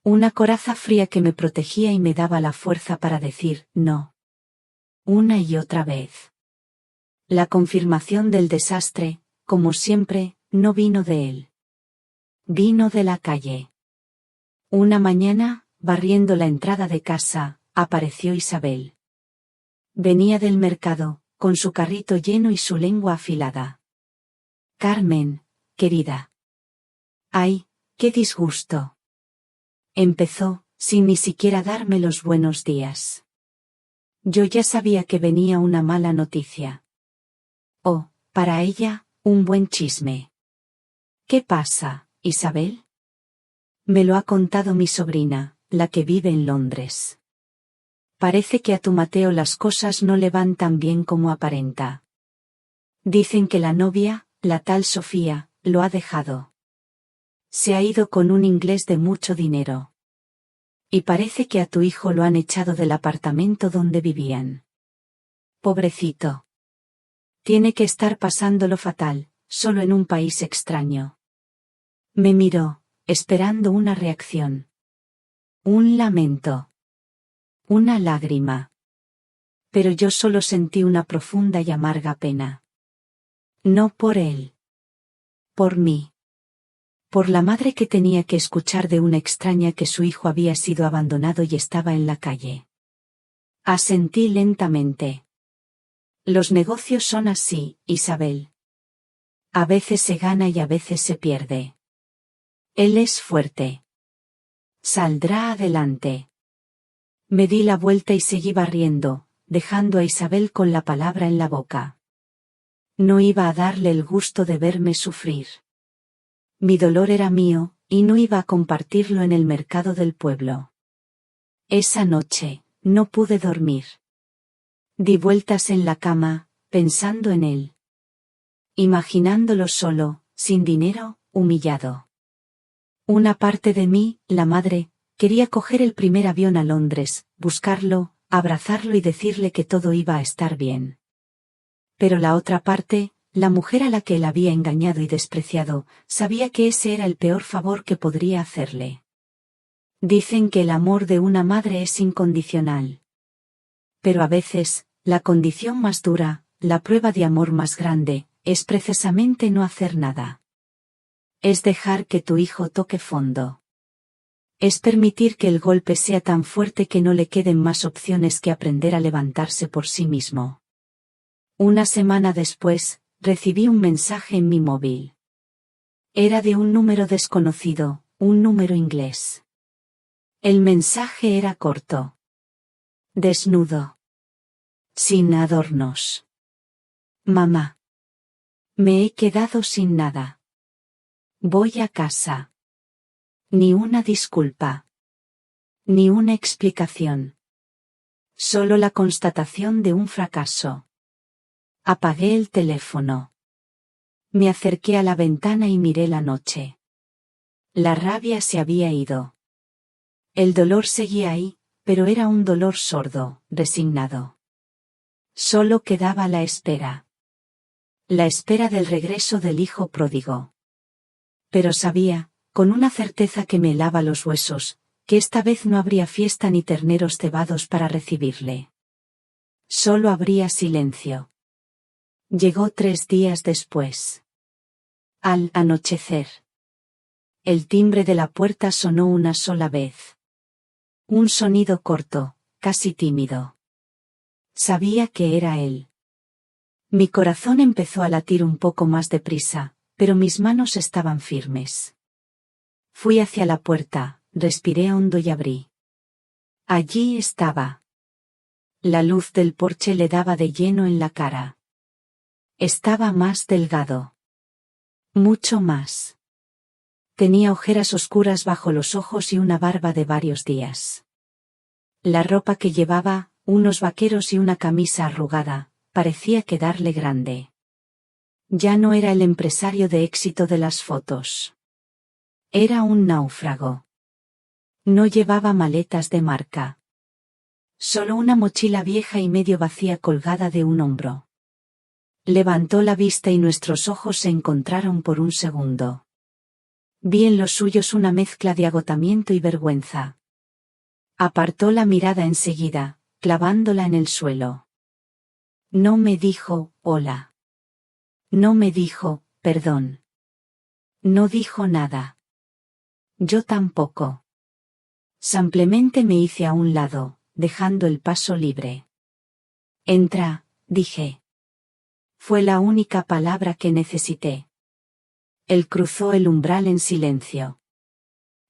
Una coraza fría que me protegía y me daba la fuerza para decir no. Una y otra vez. La confirmación del desastre, como siempre, no vino de él. Vino de la calle. Una mañana, barriendo la entrada de casa, apareció Isabel. Venía del mercado, con su carrito lleno y su lengua afilada. Carmen, querida. ¡Ay, qué disgusto! Empezó, sin ni siquiera darme los buenos días. Yo ya sabía que venía una mala noticia. Oh, para ella, un buen chisme. ¿Qué pasa, Isabel? Me lo ha contado mi sobrina, la que vive en Londres. Parece que a tu Mateo las cosas no le van tan bien como aparenta. Dicen que la novia, la tal Sofía, lo ha dejado. Se ha ido con un inglés de mucho dinero. Y parece que a tu hijo lo han echado del apartamento donde vivían. Pobrecito. Tiene que estar pasándolo fatal, solo en un país extraño. Me miró, esperando una reacción. Un lamento. Una lágrima. Pero yo solo sentí una profunda y amarga pena. No por él. Por mí. Por la madre que tenía que escuchar de una extraña que su hijo había sido abandonado y estaba en la calle. Asentí lentamente. Los negocios son así, Isabel. A veces se gana y a veces se pierde. Él es fuerte. Saldrá adelante. Me di la vuelta y seguí barriendo, dejando a Isabel con la palabra en la boca. No iba a darle el gusto de verme sufrir. Mi dolor era mío, y no iba a compartirlo en el mercado del pueblo. Esa noche, no pude dormir. Di vueltas en la cama, pensando en él. Imaginándolo solo, sin dinero, humillado. Una parte de mí, la madre, quería coger el primer avión a Londres, buscarlo, abrazarlo y decirle que todo iba a estar bien. Pero la otra parte, la mujer a la que él había engañado y despreciado, sabía que ese era el peor favor que podría hacerle. Dicen que el amor de una madre es incondicional. Pero a veces, la condición más dura, la prueba de amor más grande, es precisamente no hacer nada. Es dejar que tu hijo toque fondo. Es permitir que el golpe sea tan fuerte que no le queden más opciones que aprender a levantarse por sí mismo. Una semana después, recibí un mensaje en mi móvil. Era de un número desconocido, un número inglés. El mensaje era corto. Desnudo. Sin adornos. Mamá. Me he quedado sin nada. Voy a casa. Ni una disculpa. Ni una explicación. Solo la constatación de un fracaso. Apagué el teléfono. Me acerqué a la ventana y miré la noche. La rabia se había ido. El dolor seguía ahí, pero era un dolor sordo, resignado. Solo quedaba la espera. La espera del regreso del hijo pródigo. Pero sabía, con una certeza que me helaba los huesos, que esta vez no habría fiesta ni terneros cebados para recibirle. Solo habría silencio. Llegó 3 días después. Al anochecer. El timbre de la puerta sonó una sola vez. Un sonido corto, casi tímido. Sabía que era él. Mi corazón empezó a latir un poco más deprisa, pero mis manos estaban firmes. Fui hacia la puerta, respiré hondo y abrí. Allí estaba. La luz del porche le daba de lleno en la cara. Estaba más delgado. Mucho más. Tenía ojeras oscuras bajo los ojos y una barba de varios días. La ropa que llevaba, unos vaqueros y una camisa arrugada, parecía quedarle grande. Ya no era el empresario de éxito de las fotos. Era un náufrago. No llevaba maletas de marca. Solo una mochila vieja y medio vacía colgada de un hombro. Levantó la vista y nuestros ojos se encontraron por un segundo. Vi en los suyos una mezcla de agotamiento y vergüenza. Apartó la mirada enseguida, clavándola en el suelo. No me dijo, hola. No me dijo, perdón. No dijo nada. Yo tampoco. Simplemente me hice a un lado, dejando el paso libre. Entra, dije. Fue la única palabra que necesité. Él cruzó el umbral en silencio.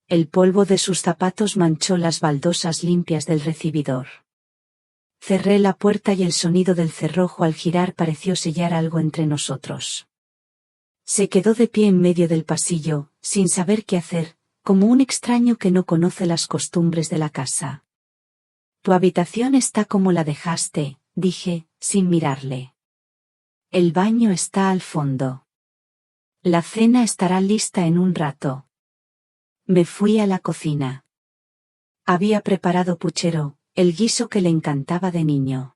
El polvo de sus zapatos manchó las baldosas limpias del recibidor. Cerré la puerta y el sonido del cerrojo al girar pareció sellar algo entre nosotros. Se quedó de pie en medio del pasillo, sin saber qué hacer, como un extraño que no conoce las costumbres de la casa. Tu habitación está como la dejaste, dije, sin mirarle. El baño está al fondo. La cena estará lista en un rato. Me fui a la cocina. Había preparado puchero, el guiso que le encantaba de niño.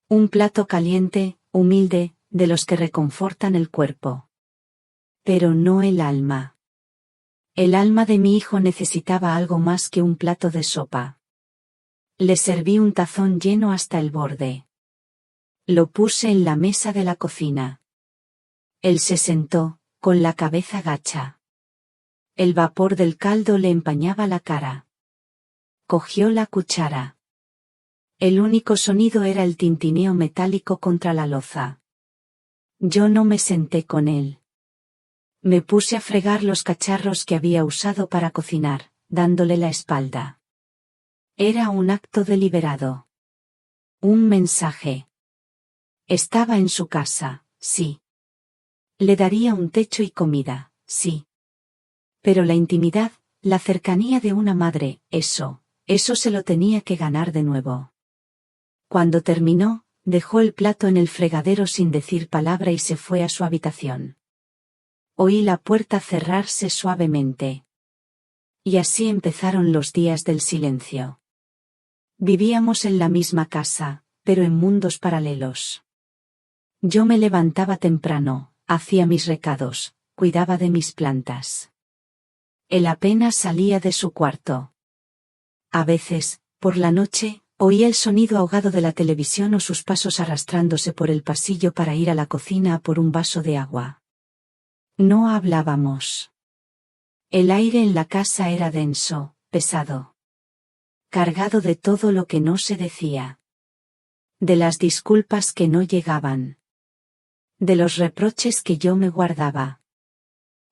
Un plato caliente, humilde, de los que reconfortan el cuerpo. Pero no el alma. El alma de mi hijo necesitaba algo más que un plato de sopa. Le serví un tazón lleno hasta el borde. Lo puse en la mesa de la cocina. Él se sentó, con la cabeza gacha. El vapor del caldo le empañaba la cara. Cogió la cuchara. El único sonido era el tintineo metálico contra la loza. Yo no me senté con él. Me puse a fregar los cacharros que había usado para cocinar, dándole la espalda. Era un acto deliberado. Un mensaje. Estaba en su casa, sí. Le daría un techo y comida, sí. Pero la intimidad, la cercanía de una madre, eso se lo tenía que ganar de nuevo. Cuando terminó, dejó el plato en el fregadero sin decir palabra y se fue a su habitación. Oí la puerta cerrarse suavemente. Y así empezaron los días del silencio. Vivíamos en la misma casa, pero en mundos paralelos. Yo me levantaba temprano, hacía mis recados, cuidaba de mis plantas. Él apenas salía de su cuarto. A veces, por la noche, oía el sonido ahogado de la televisión o sus pasos arrastrándose por el pasillo para ir a la cocina a por un vaso de agua. No hablábamos. El aire en la casa era denso, pesado. Cargado de todo lo que no se decía. De las disculpas que no llegaban. De los reproches que yo me guardaba.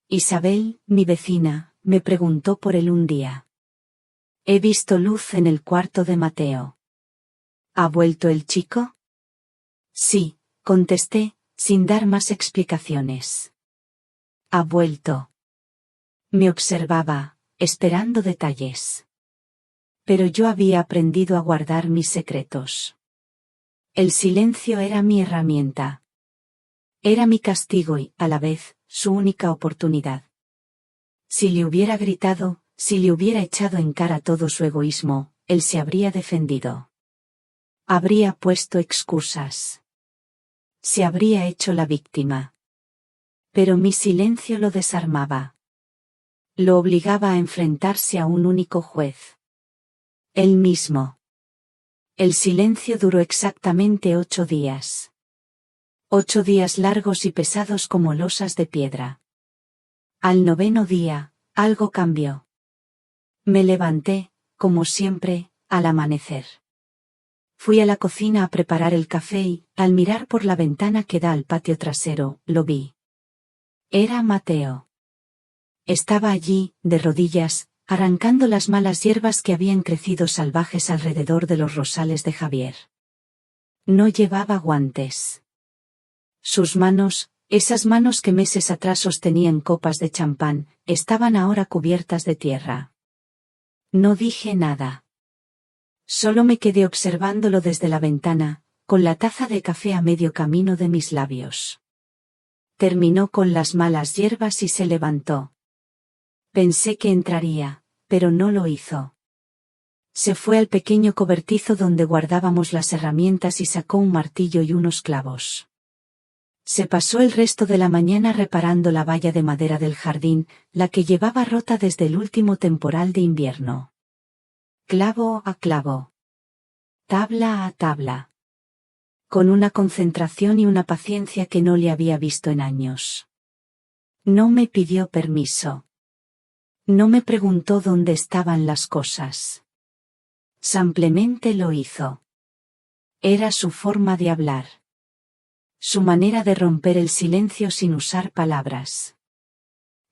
Isabel, mi vecina, me preguntó por él un día. He visto luz en el cuarto de Mateo. ¿Ha vuelto el chico? Sí, contesté, sin dar más explicaciones. Ha vuelto. Me observaba, esperando detalles. Pero yo había aprendido a guardar mis secretos. El silencio era mi herramienta. Era mi castigo y, a la vez, su única oportunidad. Si le hubiera gritado, si le hubiera echado en cara todo su egoísmo, él se habría defendido. Habría puesto excusas. Se habría hecho la víctima. Pero mi silencio lo desarmaba. Lo obligaba a enfrentarse a un único juez. Él mismo. El silencio duró exactamente 8 días. 8 días largos y pesados como losas de piedra. Al 9º día, algo cambió. Me levanté, como siempre, al amanecer. Fui a la cocina a preparar el café y, al mirar por la ventana que da al patio trasero, lo vi. Era Mateo. Estaba allí, de rodillas, arrancando las malas hierbas que habían crecido salvajes alrededor de los rosales de Javier. No llevaba guantes. Sus manos, esas manos que meses atrás sostenían copas de champán, estaban ahora cubiertas de tierra. No dije nada. Solo me quedé observándolo desde la ventana, con la taza de café a medio camino de mis labios. Terminó con las malas hierbas y se levantó. Pensé que entraría, pero no lo hizo. Se fue al pequeño cobertizo donde guardábamos las herramientas y sacó un martillo y unos clavos. Se pasó el resto de la mañana reparando la valla de madera del jardín, la que llevaba rota desde el último temporal de invierno. Clavo a clavo. Tabla a tabla. Con una concentración y una paciencia que no le había visto en años. No me pidió permiso. No me preguntó dónde estaban las cosas. Simplemente lo hizo. Era su forma de hablar. Su manera de romper el silencio sin usar palabras.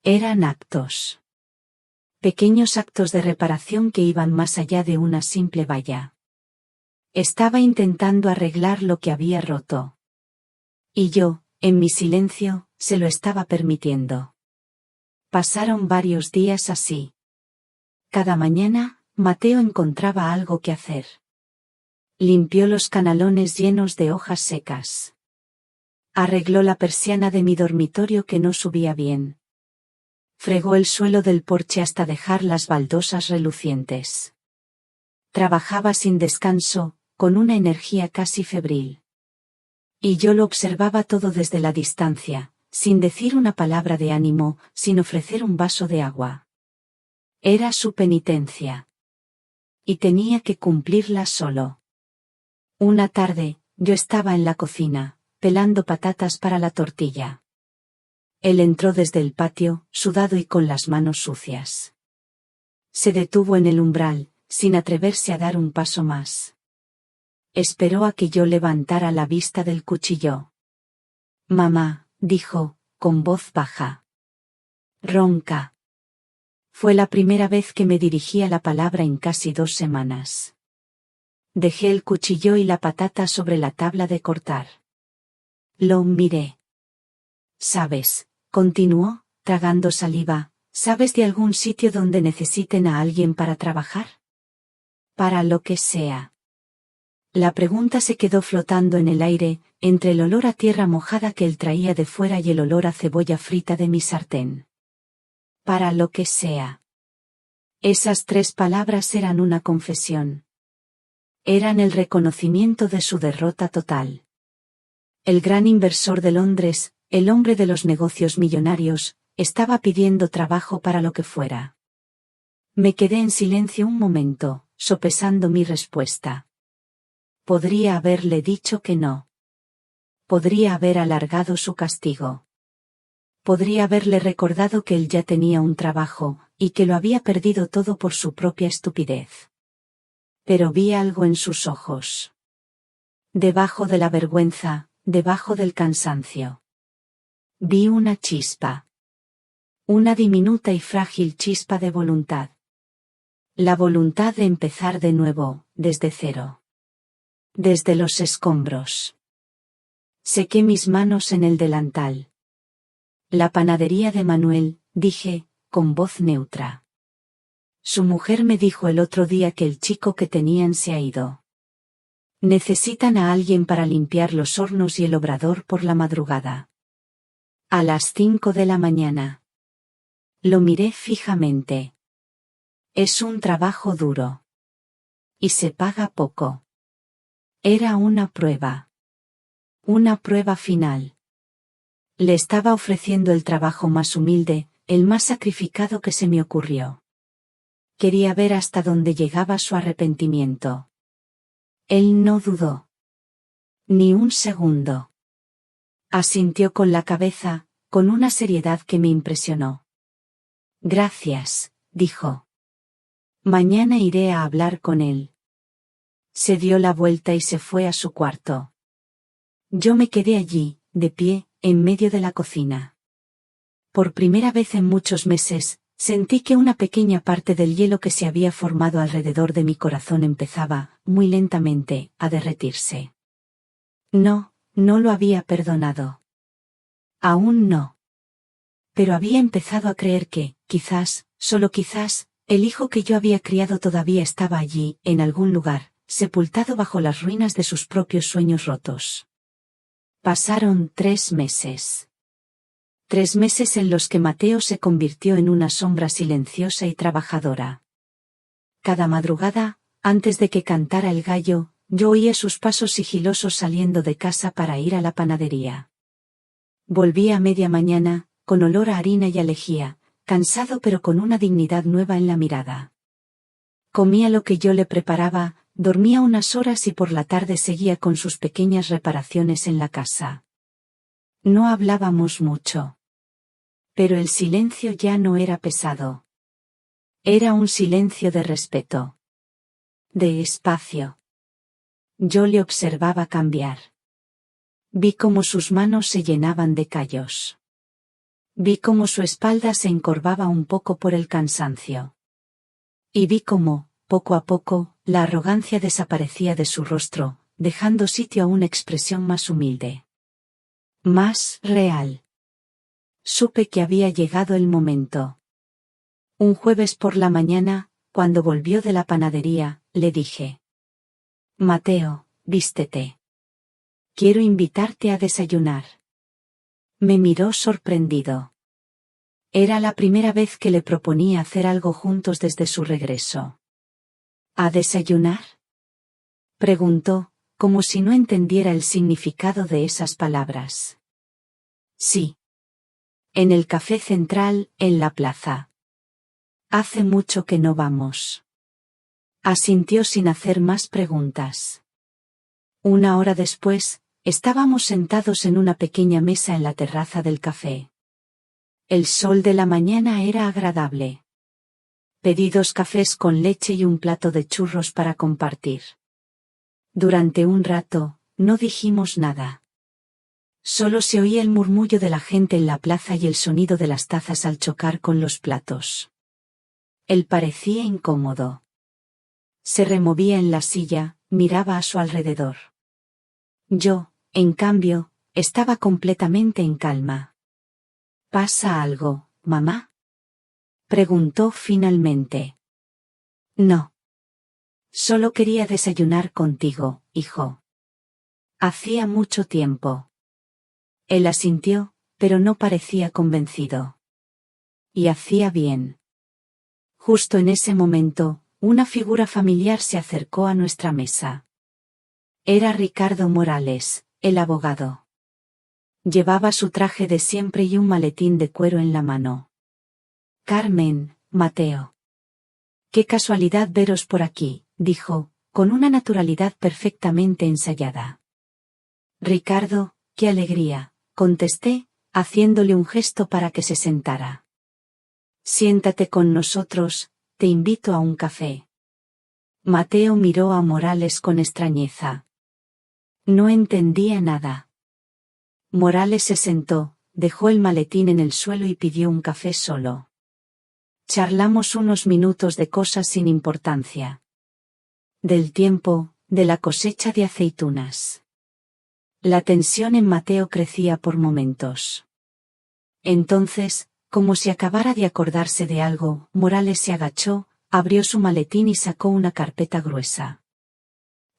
Eran actos. Pequeños actos de reparación que iban más allá de una simple valla. Estaba intentando arreglar lo que había roto. Y yo, en mi silencio, se lo estaba permitiendo. Pasaron varios días así. Cada mañana, Mateo encontraba algo que hacer. Limpió los canalones llenos de hojas secas. Arregló la persiana de mi dormitorio que no subía bien. Fregó el suelo del porche hasta dejar las baldosas relucientes. Trabajaba sin descanso, con una energía casi febril. Y yo lo observaba todo desde la distancia, sin decir una palabra de ánimo, sin ofrecer un vaso de agua. Era su penitencia. Y tenía que cumplirla solo. Una tarde, yo estaba en la cocina, pelando patatas para la tortilla. Él entró desde el patio, sudado y con las manos sucias. Se detuvo en el umbral, sin atreverse a dar un paso más. Esperó a que yo levantara la vista del cuchillo. Mamá, dijo, con voz baja. Ronca. Fue la primera vez que me dirigía la palabra en casi 2 semanas. Dejé el cuchillo y la patata sobre la tabla de cortar. Lo miré. ¿Sabes?, continuó, tragando saliva, ¿sabes de algún sitio donde necesiten a alguien para trabajar? Para lo que sea. La pregunta se quedó flotando en el aire, entre el olor a tierra mojada que él traía de fuera y el olor a cebolla frita de mi sartén. Para lo que sea. Esas 3 palabras eran una confesión. Eran el reconocimiento de su derrota total. El gran inversor de Londres, el hombre de los negocios millonarios, estaba pidiendo trabajo para lo que fuera. Me quedé en silencio un momento, sopesando mi respuesta. Podría haberle dicho que no. Podría haber alargado su castigo. Podría haberle recordado que él ya tenía un trabajo, y que lo había perdido todo por su propia estupidez. Pero vi algo en sus ojos. Debajo de la vergüenza, debajo del cansancio. Vi una chispa. Una diminuta y frágil chispa de voluntad. La voluntad de empezar de nuevo, desde cero. Desde los escombros. Sequé mis manos en el delantal. La panadería de Manuel, dije, con voz neutra. Su mujer me dijo el otro día que el chico que tenían se ha ido. Necesitan a alguien para limpiar los hornos y el obrador por la madrugada. A las 5 de la mañana. Lo miré fijamente. Es un trabajo duro. Y se paga poco. Era una prueba. Una prueba final. Le estaba ofreciendo el trabajo más humilde, el más sacrificado que se me ocurrió. Quería ver hasta dónde llegaba su arrepentimiento. Él no dudó. Ni un segundo. Asintió con la cabeza, con una seriedad que me impresionó. Gracias, dijo. Mañana iré a hablar con él. Se dio la vuelta y se fue a su cuarto. Yo me quedé allí, de pie, en medio de la cocina. Por primera vez en muchos meses, sentí que una pequeña parte del hielo que se había formado alrededor de mi corazón empezaba, muy lentamente, a derretirse. No, no lo había perdonado. Aún no. Pero había empezado a creer que, quizás, solo quizás, el hijo que yo había criado todavía estaba allí, en algún lugar, sepultado bajo las ruinas de sus propios sueños rotos. Pasaron 3 meses. 3 meses en los que Mateo se convirtió en una sombra silenciosa y trabajadora. Cada madrugada, antes de que cantara el gallo, yo oía sus pasos sigilosos saliendo de casa para ir a la panadería. Volvía a media mañana, con olor a harina y a lejía, cansado pero con una dignidad nueva en la mirada. Comía lo que yo le preparaba, dormía unas horas y por la tarde seguía con sus pequeñas reparaciones en la casa. No hablábamos mucho. Pero el silencio ya no era pesado. Era un silencio de respeto. De espacio. Yo le observaba cambiar. Vi cómo sus manos se llenaban de callos. Vi cómo su espalda se encorvaba un poco por el cansancio. Y vi cómo, poco a poco, la arrogancia desaparecía de su rostro, dejando sitio a una expresión más humilde. Más real. Supe que había llegado el momento. Un jueves por la mañana, cuando volvió de la panadería, le dije: Mateo, vístete. Quiero invitarte a desayunar. Me miró sorprendido. Era la primera vez que le proponía hacer algo juntos desde su regreso. ¿A desayunar?, preguntó, como si no entendiera el significado de esas palabras. Sí. En el café central, en la plaza. Hace mucho que no vamos. Asintió sin hacer más preguntas. 1 hora después, estábamos sentados en una pequeña mesa en la terraza del café. El sol de la mañana era agradable. Pedí 2 cafés con leche y un plato de churros para compartir. Durante un rato, no dijimos nada. Solo se oía el murmullo de la gente en la plaza y el sonido de las tazas al chocar con los platos. Él parecía incómodo. Se removía en la silla, miraba a su alrededor. Yo, en cambio, estaba completamente en calma. ¿Pasa algo, mamá? Preguntó finalmente. No. Solo quería desayunar contigo, hijo. Hacía mucho tiempo. Él asintió, pero no parecía convencido. Y hacía bien. Justo en ese momento, una figura familiar se acercó a nuestra mesa. Era Ricardo Morales, el abogado. Llevaba su traje de siempre y un maletín de cuero en la mano. Carmen, Mateo. Qué casualidad veros por aquí, dijo, con una naturalidad perfectamente ensayada. Ricardo, qué alegría, contesté, haciéndole un gesto para que se sentara. Siéntate con nosotros, te invito a un café. Mateo miró a Morales con extrañeza. No entendía nada. Morales se sentó, dejó el maletín en el suelo y pidió un café solo. Charlamos unos minutos de cosas sin importancia. Del tiempo, de la cosecha de aceitunas. La tensión en Mateo crecía por momentos. Entonces, como si acabara de acordarse de algo, Morales se agachó, abrió su maletín y sacó una carpeta gruesa.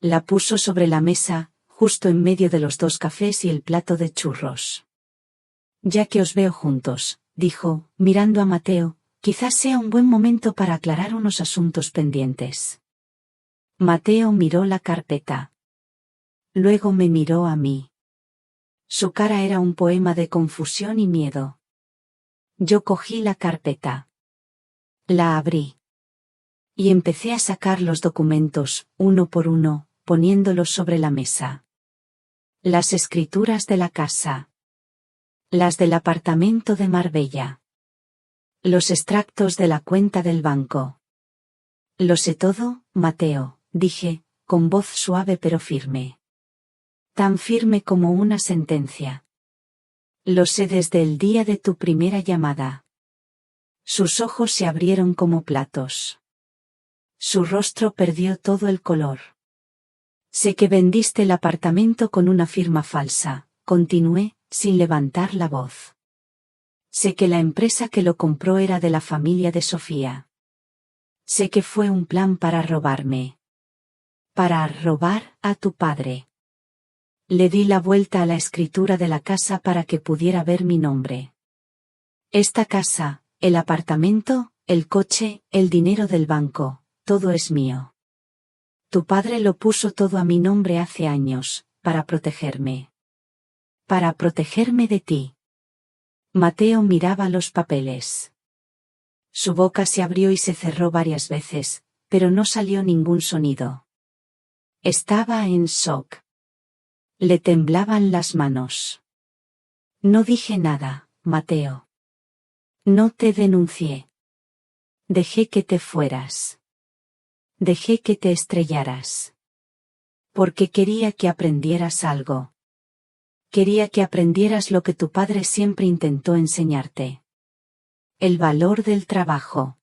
La puso sobre la mesa, justo en medio de los dos cafés y el plato de churros. Ya que os veo juntos, dijo, mirando a Mateo, quizás sea un buen momento para aclarar unos asuntos pendientes. Mateo miró la carpeta. Luego me miró a mí. Su cara era un poema de confusión y miedo. Yo cogí la carpeta. La abrí. Y empecé a sacar los documentos, uno por uno, poniéndolos sobre la mesa. Las escrituras de la casa. Las del apartamento de Marbella. Los extractos de la cuenta del banco. Lo sé todo, Mateo, dije, con voz suave pero firme. Tan firme como una sentencia. Lo sé desde el día de tu primera llamada. Sus ojos se abrieron como platos. Su rostro perdió todo el color. Sé que vendiste el apartamento con una firma falsa, continué, sin levantar la voz. Sé que la empresa que lo compró era de la familia de Sofía. Sé que fue un plan para robarme. Para robar a tu padre. Le di la vuelta a la escritura de la casa para que pudiera ver mi nombre. Esta casa, el apartamento, el coche, el dinero del banco, todo es mío. Tu padre lo puso todo a mi nombre hace años, para protegerme. Para protegerme de ti. Mateo miraba los papeles. Su boca se abrió y se cerró varias veces, pero no salió ningún sonido. Estaba en shock. Le temblaban las manos. No dije nada, Mateo. No te denuncié. Dejé que te fueras. Dejé que te estrellaras. Porque quería que aprendieras algo. Quería que aprendieras lo que tu padre siempre intentó enseñarte. El valor del trabajo.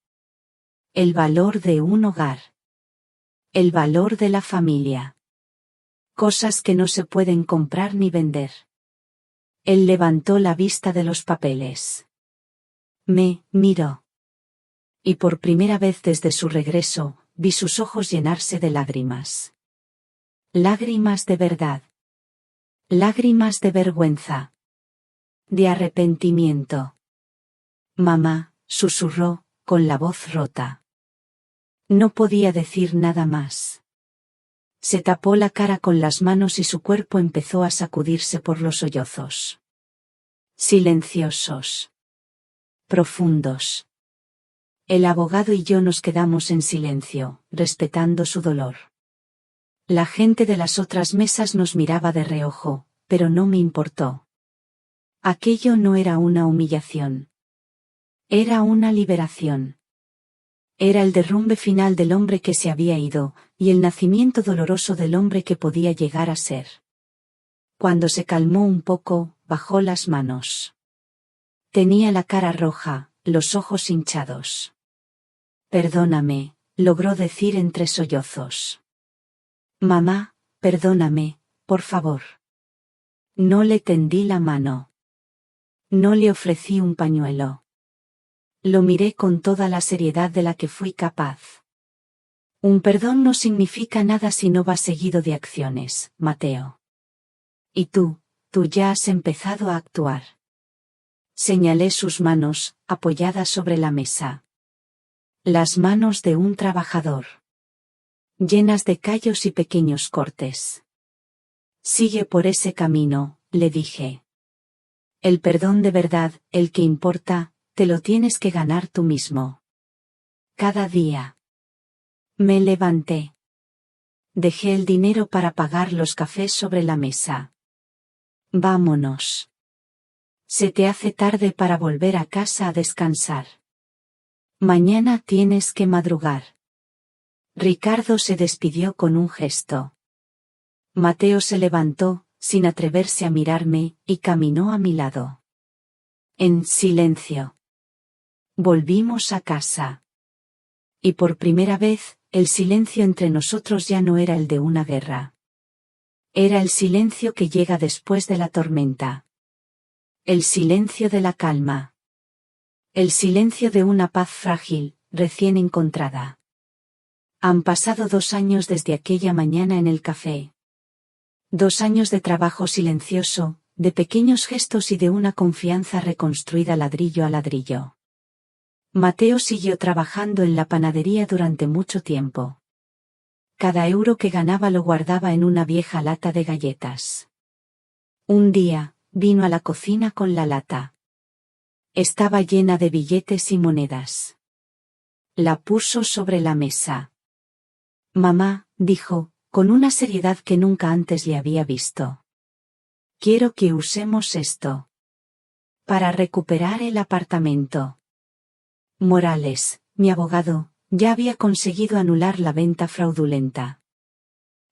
El valor de un hogar. El valor de la familia. Cosas que no se pueden comprar ni vender. Él levantó la vista de los papeles. Me miró. Y por primera vez desde su regreso, vi sus ojos llenarse de lágrimas. Lágrimas de verdad. Lágrimas de vergüenza. De arrepentimiento. Mamá, susurró, con la voz rota. No podía decir nada más. Se tapó la cara con las manos y su cuerpo empezó a sacudirse por los sollozos. Silenciosos. Profundos. El abogado y yo nos quedamos en silencio, respetando su dolor. La gente de las otras mesas nos miraba de reojo, pero no me importó. Aquello no era una humillación. Era una liberación. Era el derrumbe final del hombre que se había ido, y el nacimiento doloroso del hombre que podía llegar a ser. Cuando se calmó un poco, bajó las manos. Tenía la cara roja, los ojos hinchados. Perdóname, logró decir entre sollozos. Mamá, perdóname, por favor. No le tendí la mano. No le ofrecí un pañuelo. Lo miré con toda la seriedad de la que fui capaz. Un perdón no significa nada si no va seguido de acciones, Mateo. Y tú ya has empezado a actuar. Señalé sus manos, apoyadas sobre la mesa. Las manos de un trabajador. Llenas de callos y pequeños cortes. Sigue por ese camino, le dije. El perdón de verdad, el que importa, te lo tienes que ganar tú mismo. Cada día. Me levanté. Dejé el dinero para pagar los cafés sobre la mesa. Vámonos. Se te hace tarde para volver a casa a descansar. Mañana tienes que madrugar. Ricardo se despidió con un gesto. Mateo se levantó, sin atreverse a mirarme, y caminó a mi lado. En silencio. Volvimos a casa. Y por primera vez, el silencio entre nosotros ya no era el de una guerra. Era el silencio que llega después de la tormenta. El silencio de la calma. El silencio de una paz frágil, recién encontrada. Han pasado 2 años desde aquella mañana en el café. 2 años de trabajo silencioso, de pequeños gestos y de una confianza reconstruida ladrillo a ladrillo. Mateo siguió trabajando en la panadería durante mucho tiempo. Cada euro que ganaba lo guardaba en una vieja lata de galletas. Un día, vino a la cocina con la lata. Estaba llena de billetes y monedas. La puso sobre la mesa. Mamá, dijo, con una seriedad que nunca antes le había visto. Quiero que usemos esto. Para recuperar el apartamento. Morales, mi abogado, ya había conseguido anular la venta fraudulenta.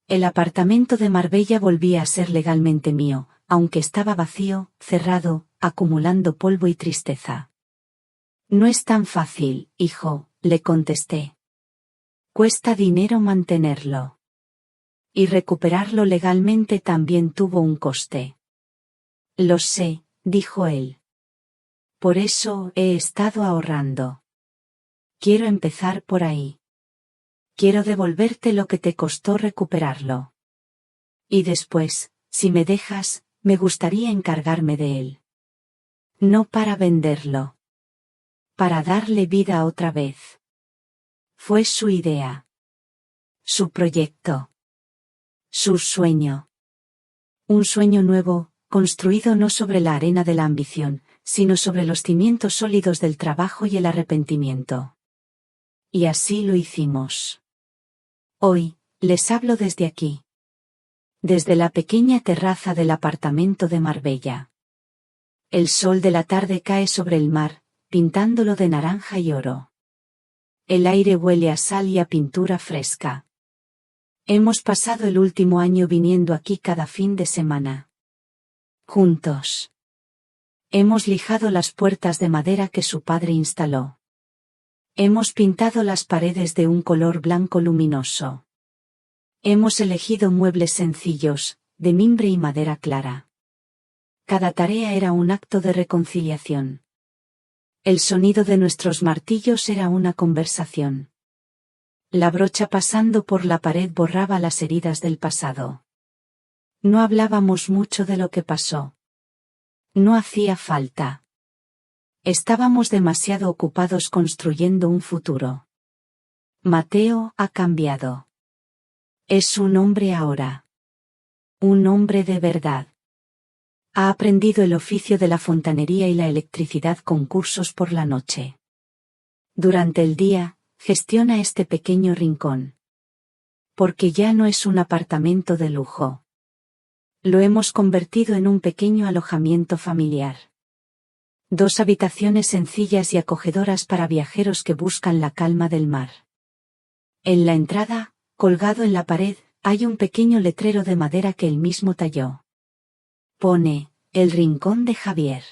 El apartamento de Marbella volvía a ser legalmente mío, aunque estaba vacío, cerrado, acumulando polvo y tristeza. No es tan fácil, hijo, le contesté. Cuesta dinero mantenerlo. Y recuperarlo legalmente también tuvo un coste. Lo sé, dijo él. Por eso he estado ahorrando. Quiero empezar por ahí. Quiero devolverte lo que te costó recuperarlo. Y después, si me dejas, me gustaría encargarme de él. No para venderlo. Para darle vida otra vez. Fue su idea. Su proyecto. Su sueño. Un sueño nuevo, construido no sobre la arena de la ambición, sino sobre los cimientos sólidos del trabajo y el arrepentimiento. Y así lo hicimos. Hoy, les hablo desde aquí. Desde la pequeña terraza del apartamento de Marbella. El sol de la tarde cae sobre el mar, pintándolo de naranja y oro. El aire huele a sal y a pintura fresca. Hemos pasado el último año viniendo aquí cada fin de semana. Juntos. Hemos lijado las puertas de madera que su padre instaló. Hemos pintado las paredes de un color blanco luminoso. Hemos elegido muebles sencillos, de mimbre y madera clara. Cada tarea era un acto de reconciliación. El sonido de nuestros martillos era una conversación. La brocha pasando por la pared borraba las heridas del pasado. No hablábamos mucho de lo que pasó. No hacía falta. Estábamos demasiado ocupados construyendo un futuro. Mateo ha cambiado. Es un hombre ahora. Un hombre de verdad. Ha aprendido el oficio de la fontanería y la electricidad con cursos por la noche. Durante el día, gestiona este pequeño rincón. Porque ya no es un apartamento de lujo. Lo hemos convertido en un pequeño alojamiento familiar. 2 habitaciones sencillas y acogedoras para viajeros que buscan la calma del mar. En la entrada, colgado en la pared, hay un pequeño letrero de madera que él mismo talló. Pone, el rincón de Javier.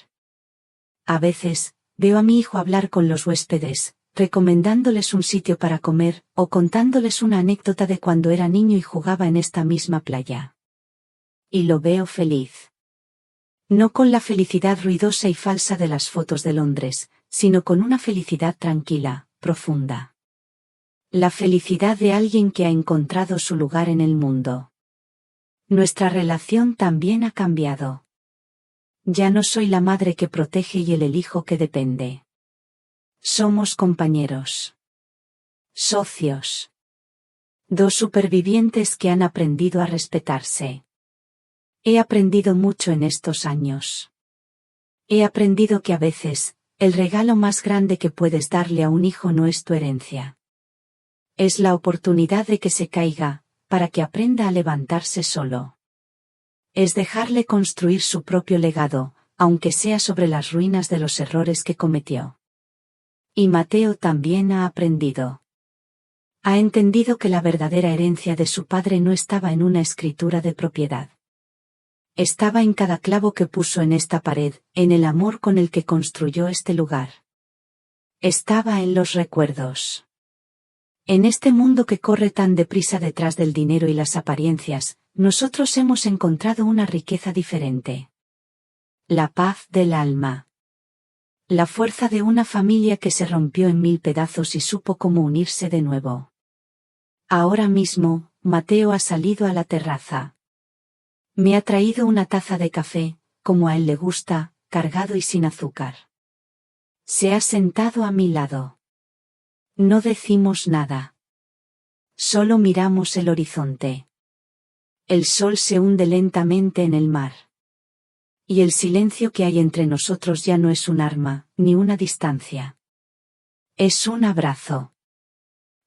A veces, veo a mi hijo hablar con los huéspedes, recomendándoles un sitio para comer, o contándoles una anécdota de cuando era niño y jugaba en esta misma playa. Y lo veo feliz. No con la felicidad ruidosa y falsa de las fotos de Londres, sino con una felicidad tranquila, profunda. La felicidad de alguien que ha encontrado su lugar en el mundo. Nuestra relación también ha cambiado. Ya no soy la madre que protege y el hijo que depende. Somos compañeros. Socios. Dos supervivientes que han aprendido a respetarse. He aprendido mucho en estos años. He aprendido que a veces, el regalo más grande que puedes darle a un hijo no es tu herencia. Es la oportunidad de que se caiga, para que aprenda a levantarse solo. Es dejarle construir su propio legado, aunque sea sobre las ruinas de los errores que cometió. Y Mateo también ha aprendido. Ha entendido que la verdadera herencia de su padre no estaba en una escritura de propiedad. Estaba en cada clavo que puso en esta pared, en el amor con el que construyó este lugar. Estaba en los recuerdos. En este mundo que corre tan deprisa detrás del dinero y las apariencias, nosotros hemos encontrado una riqueza diferente. La paz del alma. La fuerza de una familia que se rompió en 1000 pedazos y supo cómo unirse de nuevo. Ahora mismo, Mateo ha salido a la terraza. Me ha traído una taza de café, como a él le gusta, cargado y sin azúcar. Se ha sentado a mi lado. No decimos nada. Solo miramos el horizonte. El sol se hunde lentamente en el mar. Y el silencio que hay entre nosotros ya no es un arma, ni una distancia. Es un abrazo.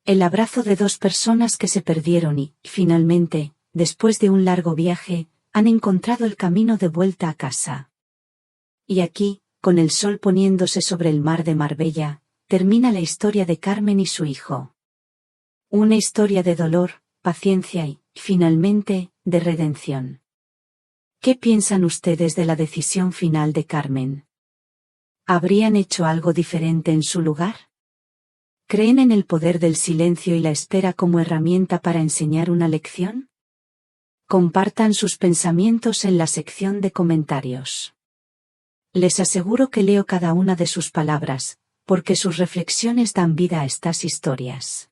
El abrazo de dos personas que se perdieron y, finalmente, después de un largo viaje, han encontrado el camino de vuelta a casa. Y aquí, con el sol poniéndose sobre el mar de Marbella, termina la historia de Carmen y su hijo. Una historia de dolor, paciencia y, finalmente, de redención. ¿Qué piensan ustedes de la decisión final de Carmen? ¿Habrían hecho algo diferente en su lugar? ¿Creen en el poder del silencio y la espera como herramienta para enseñar una lección? Compartan sus pensamientos en la sección de comentarios. Les aseguro que leo cada una de sus palabras, porque sus reflexiones dan vida a estas historias.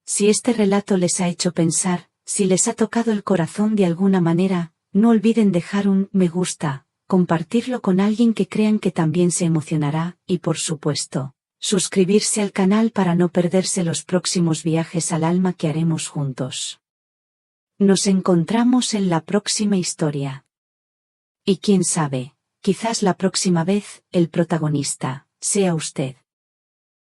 Si este relato les ha hecho pensar, si les ha tocado el corazón de alguna manera, no olviden dejar un me gusta, compartirlo con alguien que crean que también se emocionará, y por supuesto, suscribirse al canal para no perderse los próximos viajes al alma que haremos juntos. Nos encontramos en la próxima historia. Y quién sabe, quizás la próxima vez, el protagonista, sea usted.